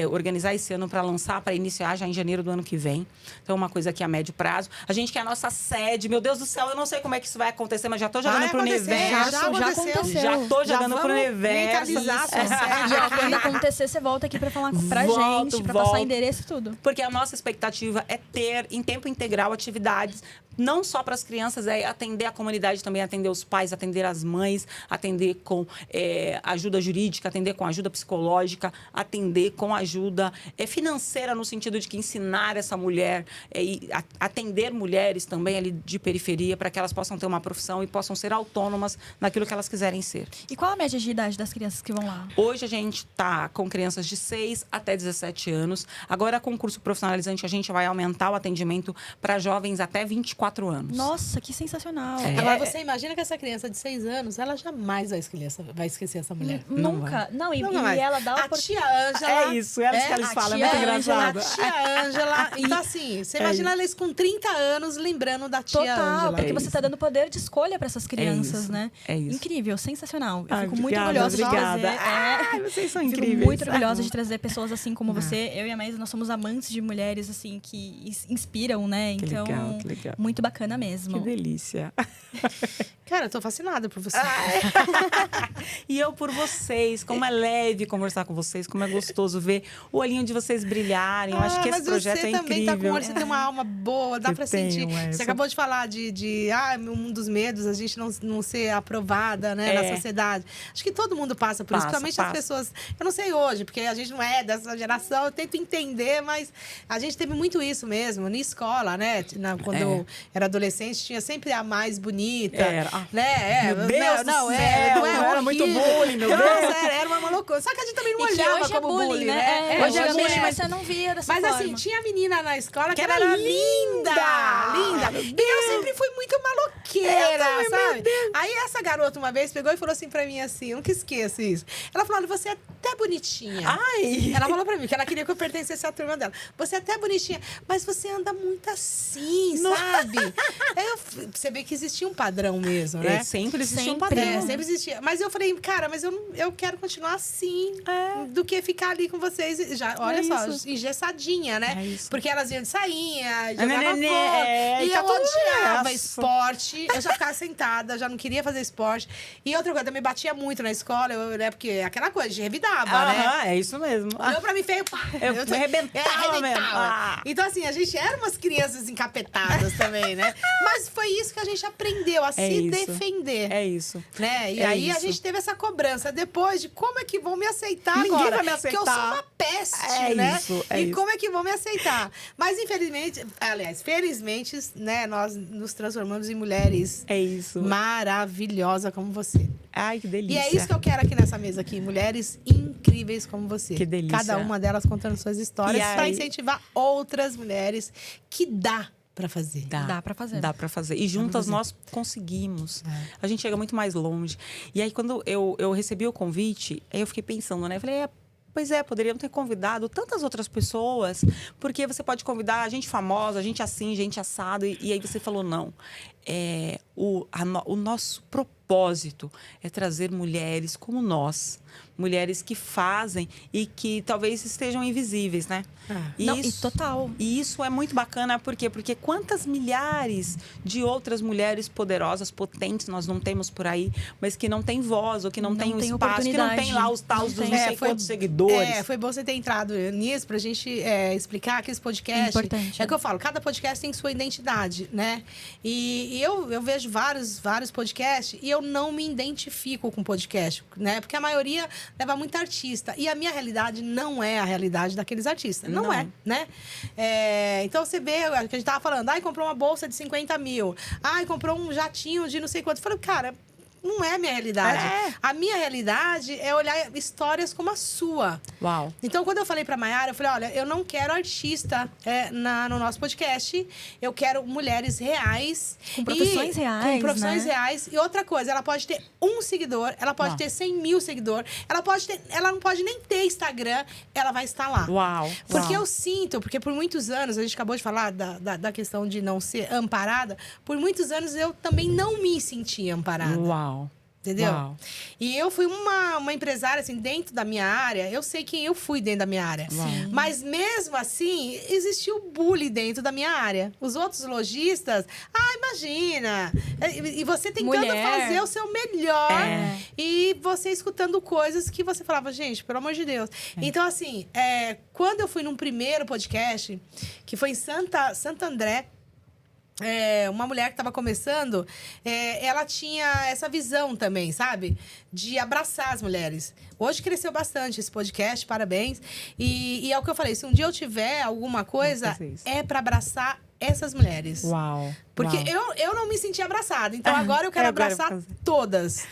organizar esse ano para lançar, para iniciar já em janeiro do ano que vem. Então, é uma coisa aqui a médio prazo. A gente quer a nossa sede. Meu Deus do céu, eu não sei como é que isso vai acontecer, mas já estou jogando pro universo. Já aconteceu. Já estou jogando pro universo. Quando acontecer, você volta aqui para falar pra gente, para passar endereço e tudo. Porque a nossa expectativa é ter, em tempo integral, atividades não só para as crianças, atender a comunidade também, atender os pais, atender as mães, atender com ajuda jurídica, atender com ajuda psicológica, atender com ajuda financeira, no sentido de que ensinar essa mulher e atender mulheres também ali de periferia para que elas possam ter uma profissão e possam ser autônomas naquilo que elas quiserem ser. E qual a média de idade das crianças que vão lá? Hoje a gente está com crianças de 6 até 17 anos. Agora, com o curso profissionalizante, a gente vai aumentar o atendimento para jovens até 24 anos. Nossa, que sensacional. Agora, você imagina que essa criança de 6 anos, ela jamais vai esquecer essa mulher. Nunca. E ela dá a tia Ângela. É isso que eles falam, é muito engraçado. A tia Ângela. Então, assim, você imagina eles com 30 anos lembrando da tia Ângela. Porque você está dando poder de escolha para essas crianças, né? É isso. Incrível, sensacional. Eu fico muito orgulhosa de trazer. Vocês são incríveis. Fico muito orgulhosa de trazer pessoas assim como você. Eu e a Maísa, nós somos amantes de mulheres, assim, que inspiram, né? Então, que legal. Muito bacana mesmo. Que delícia. Cara, eu tô fascinada por você. E eu por vocês. Como é leve conversar com vocês, como é gostoso ver o olhinho de vocês brilharem. Eu acho que esse projeto é incrível. Você também tá com você tem uma alma boa, dá pra sentir. Você acabou de falar de um dos medos, a gente não ser aprovada, né, na sociedade. Acho que todo mundo passa por isso, principalmente as pessoas... Eu não sei hoje, porque a gente não é dessa geração, eu tento entender, mas a gente teve muito isso mesmo, na escola, né? Quando eu era adolescente, tinha sempre a mais bonita. Né? Meu Deus do céu, era muito bullying, meu Deus. Era uma loucura. Só que a gente também não olhava como bullying, né? Hoje é bullying, mas você não via dessa forma. Mas assim, tinha menina na escola que era linda! E eu sempre fui muito maloqueira, sabe? Aí essa garota uma vez pegou e falou assim pra mim assim, eu nunca esqueço isso. Ela falou, olha, você é até bonitinha. Ela falou pra mim que ela queria que eu pertencesse à turma dela. Você é até bonitinha, mas você anda muito assim, sabe? Você vê que existia um padrão mesmo, né? Sempre existia um padrão. Sempre existia. Mas eu falei, cara, mas eu quero continuar assim, do que ficar ali com vocês. Olha só, engessadinha, né? Porque elas iam de sainha, jogava fogo. E eu odiava esporte. eu já ficava sentada, já não queria fazer esporte. E outra coisa, eu me batia muito na escola, né? Porque aquela coisa, de revidava, né? É isso mesmo. Eu, pra mim, feio, Eu me arrebentava mesmo. Então, assim, a gente era umas crianças encapetadas também, né? Mas foi isso que a gente aprendeu, a se defender. É isso. Né? E aí a gente teve essa cobrança depois de como é que vão me aceitar Ninguém agora. vai me aceitar. Porque eu sou uma peste, né? E como é que vão me aceitar? Mas, infelizmente, aliás, felizmente, né? Nós nos transformamos em mulheres maravilhosas como você. Ai, que delícia. E é isso que eu quero aqui nessa mesa aqui. Mulheres incríveis como você. Que delícia. Cada uma delas contando suas histórias para incentivar outras mulheres que dá pra fazer. Dá pra fazer. Dá pra fazer. E juntas nós conseguimos. A gente chega muito mais longe. E aí, quando eu recebi o convite, aí eu fiquei pensando, né? Eu falei, pois é, poderiam ter convidado tantas outras pessoas, porque você pode convidar gente famosa, gente assim, gente assado. E aí você falou, não. O nosso propósito é trazer mulheres como nós. Mulheres que fazem e que talvez estejam invisíveis, né? Total. E isso é muito bacana, por quê? Porque quantas milhares de outras mulheres poderosas, potentes, nós não temos por aí, mas que não têm voz, ou que não têm um espaço, que não tem lá os tais dos não sei quantos seguidores. Foi bom você ter entrado nisso pra gente explicar que esse podcast... Importante. É o que eu falo, cada podcast tem sua identidade, né? E eu vejo vários podcasts e eu não me identifico com podcast, né? Porque a maioria leva muito artista. E a minha realidade não é a realidade daqueles artistas. Não é, né? Então, você vê, a gente tava falando, comprou uma bolsa de 50 mil. Comprou um jatinho de não sei quanto. Eu falei, cara... Não é a minha realidade. A minha realidade é olhar histórias como a sua. Uau. Então, quando eu falei pra Mayara, eu falei, olha, eu não quero artista no nosso podcast. Eu quero mulheres reais. Com profissões reais, com profissões reais. E outra coisa, ela pode ter um seguidor, ela pode ter 100 mil seguidores, ela não pode nem ter Instagram, ela vai estar lá. Uau. Porque eu sinto, porque por muitos anos, a gente acabou de falar da questão de não ser amparada, por muitos anos eu também não me senti amparada. Uau. Entendeu? Uau. E eu fui uma empresária, assim, dentro da minha área. Eu sei quem eu fui dentro da minha área. Uau. Mas, mesmo assim, existiu bullying dentro da minha área. Os outros lojistas... imagina! E você tentando fazer o seu melhor. E você escutando coisas que você falava, gente, pelo amor de Deus. Então, assim, quando eu fui num primeiro podcast, que foi em Santo André, uma mulher que estava começando, ela tinha essa visão também, sabe? De abraçar as mulheres. Hoje cresceu bastante esse podcast, parabéns. E é o que eu falei, se um dia eu tiver alguma coisa, é para abraçar essas mulheres. Uau. Porque eu não me senti abraçada. Então agora eu quero abraçar todas.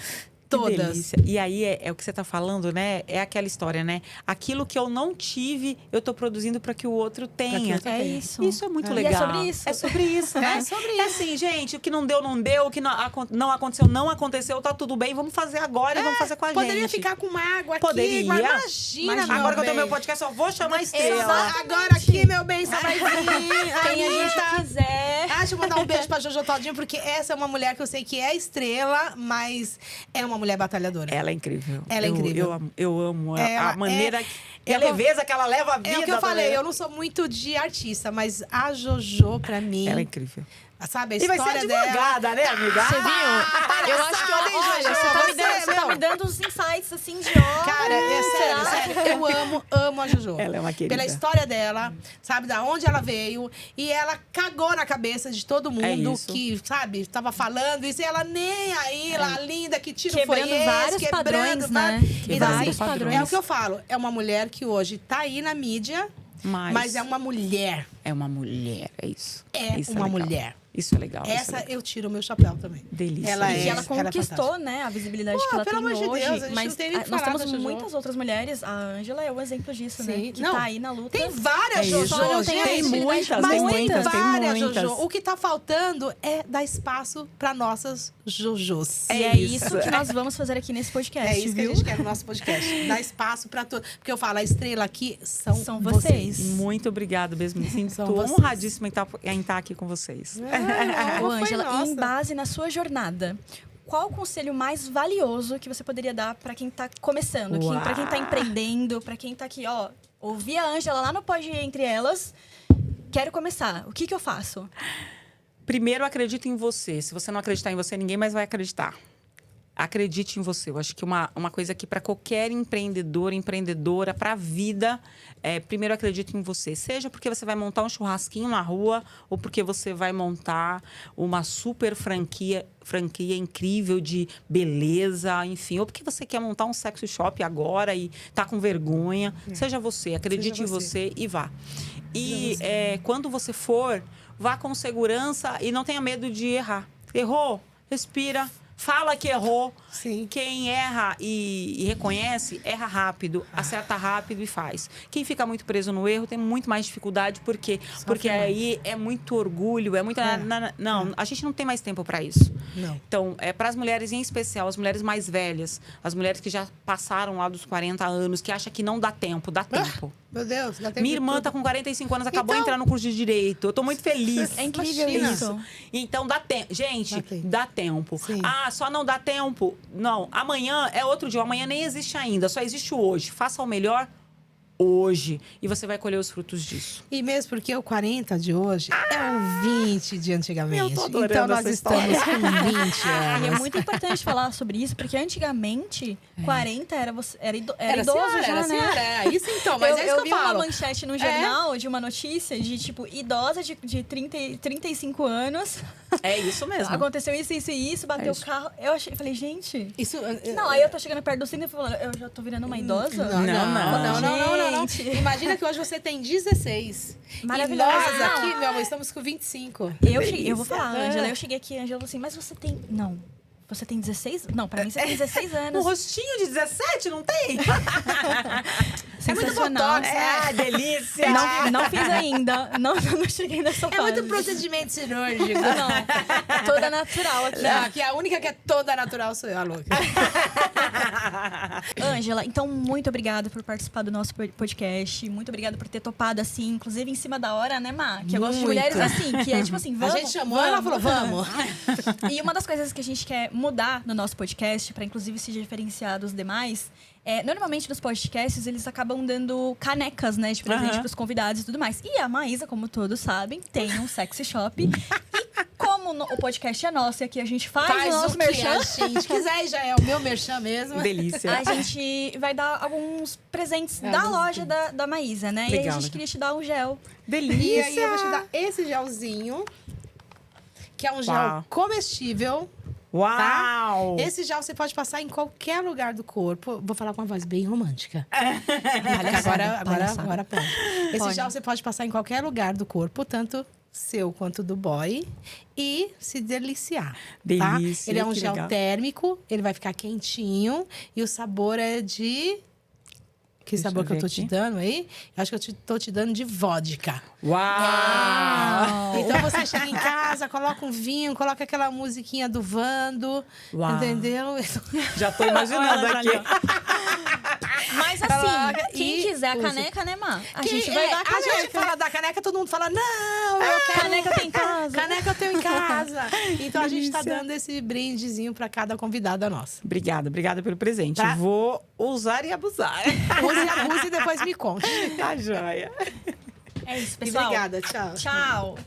Todas. Delícia. E aí é o que você está falando, né? É aquela história, né? Aquilo que eu não tive, eu estou produzindo para que o outro tenha. Isso. Isso é muito legal. E é sobre isso. É sobre isso, né? É sobre isso. Assim, gente, o que não deu, não deu. O que não aconteceu, não aconteceu. Tá tudo bem. Vamos fazer agora e vamos fazer com a gente. Poderia ficar com mágoa aqui. Poderia. Mas imagina, meu agora que eu bem. tenho meu podcast, eu vou chamar a estrela. Agora aqui, meu bem, só vai vir. Quem a gente quiser. Deixa eu mandar um beijo pra Jojo Todinho, porque essa é uma mulher que eu sei que é estrela, mas é uma mulher batalhadora. Ela é incrível. Ela é incrível. Eu amo Ela a maneira e a leveza que ela leva a vida. É o que eu falei, eu não sou muito de artista, mas a Jojo, pra mim... Ela é incrível. Sabe, a E vai história ser dela... advogada, né, amiga? Você viu? Eu acho que olha, você tá me dando uns insights assim de Cara, sério, eu amo a Jojo. Ela é uma querida. Pela história dela, sabe, da onde ela veio. E ela cagou na cabeça de todo mundo que, sabe, tava falando isso. E ela nem aí, lá, linda, que tiro quebrando foi esse, vários padrões, né? Então, Vários assim, padrões. é o que eu falo. É uma mulher que hoje tá aí na mídia, mas é uma mulher. É uma mulher, é isso. Isso uma legal. mulher. Isso é legal. Essa eu tiro o meu chapéu também. Delícia. E ela conquistou, né, a visibilidade que ela tem pelo amor de hoje. Deus, a gente mas não tem nem que nós falar temos da Jojo. muitas outras mulheres. A Ângela é um exemplo disso, né? Que Não, tá aí na luta. Tem várias Jojo, Só não tem a gente. visibilidade, Mas tem tem muitas, tem várias muitas. Jojo. O que tá faltando é dar espaço para nossas Jojos. E é isso que nós vamos fazer aqui nesse podcast, É isso viu? que a gente quer no nosso podcast. Dar espaço para todos. Porque eu falo, a estrela aqui são vocês. Muito obrigada mesmo. Me sinto São vocês. honradíssima em estar aqui com vocês. Ô, Ângela, em base na sua jornada, qual o conselho mais valioso que você poderia dar para quem tá começando, para quem tá empreendendo, para quem tá aqui, ó, ouvi a Ângela lá no Pode Entre Elas, quero começar, o que eu faço? Primeiro, acredita em você. Se você não acreditar em você, ninguém mais vai acreditar. Acredite em você. Eu acho que uma coisa que para qualquer empreendedor, empreendedora, para a vida, primeiro acredite em você. Seja porque você vai montar um churrasquinho na rua ou porque você vai montar uma super franquia incrível de beleza, enfim. Ou porque você quer montar um sexy shop agora e tá com vergonha. Seja você, acredite em você e vá. E quando você for, vá com segurança e não tenha medo de errar. Errou, respira. Fala que errou. Sim. Quem erra e reconhece, erra rápido, acerta rápido e faz. Quem fica muito preso no erro tem muito mais dificuldade. Por quê? Porque aí é muito orgulho, é muita... Não, a gente não tem mais tempo para isso. Não. Então, para as mulheres em especial, as mulheres mais velhas, as mulheres que já passaram lá dos 40 anos, que acham que não dá tempo, dá tempo. Meu Deus, dá tempo. Minha irmã tá com 45 anos, acabou de Então... entrar no curso de Direito. Eu tô muito feliz. É incrível isso. Então, dá tempo. Gente, dá tempo. Sim. Ah, só não dá tempo. Não, amanhã é outro dia. Amanhã nem existe ainda, só existe o hoje. Faça o melhor hoje. E você vai colher os frutos disso. E mesmo porque o 40 de hoje é o 20 de antigamente. Eu tô adorando então nós essa estamos história. com 20 E é anos. muito importante falar sobre isso, porque antigamente, 40 era idoso senhora, já, era né? senhora, é isso então, mas é isso eu que vi eu falo. uma manchete no jornal de uma notícia de, tipo, idosa de 35 anos. É isso mesmo. Aconteceu isso, bateu o carro. Eu falei, gente... Isso, Não, aí eu tô chegando perto do cinto e falando, eu já tô virando uma idosa? Não. Gente. Imagina que hoje você tem 16. Maravilhosa. E nós aqui, meu amor, estamos com 25. Eu vou falar, Ângela. Eu cheguei aqui, a Ângela falou assim, mas você tem... Não. Você tem 16? Não, pra mim você tem 16 anos. Um rostinho de 17, não tem? É muito Sensacional. botox, delícia! Não fiz ainda. Não cheguei nessa fase. É muito procedimento cirúrgico. Não. Toda natural aqui. Não, aqui a única que é toda natural sou eu, a louca. Ângela, então muito obrigada por participar do nosso podcast. Muito obrigada por ter topado assim, inclusive em cima da hora, né, Má? Que eu gosto de mulheres assim, que é tipo assim, vamos. A gente chamou, ela falou, vamos. E uma das coisas que a gente quer mudar no nosso podcast, para inclusive se diferenciar dos demais, normalmente nos podcasts eles acabam dando canecas, né, de presente pros convidados e tudo mais. E a Maísa, como todos sabem, tem um sexy shop. E como o podcast é nosso e aqui a gente faz o nosso merchan, a gente quiser, já é o meu merchan mesmo. Delícia. a gente vai dar alguns presentes da loja da Maísa, né? Legal, e aí a gente queria te dar um gel. Delícia! E aí eu vou te dar esse gelzinho, que é um gel comestível. Uau! Tá? Esse gel você pode passar em qualquer lugar do corpo. Vou falar com uma voz bem romântica. Agora pode. Esse gel você pode passar em qualquer lugar do corpo, tanto seu quanto do boy, e se deliciar. Delícia, tá? Ele é um que gel legal. térmico, ele vai ficar quentinho e o sabor é de... Que Deixa sabor eu que eu ver tô aqui. te dando aí? Eu acho que eu tô te dando de vodka. Uau! Então você chega em casa, coloca um vinho, coloca aquela musiquinha do Vando, Uau. entendeu? Já tô imaginando aqui. Mas assim, quem quiser a caneca, né, Má? A gente vai dar a A caneca. gente fala da caneca, todo mundo fala, não, eu quero... Caneca eu tenho em casa. Caneca eu tenho em casa. Então a gente tá Delícia. dando esse brindezinho pra cada convidada nossa. Obrigada pelo presente. Tá. Vou usar e abusar. Use, abuse e depois me conte. Tá joia. É isso, E pessoal. obrigada, tchau. Tchau.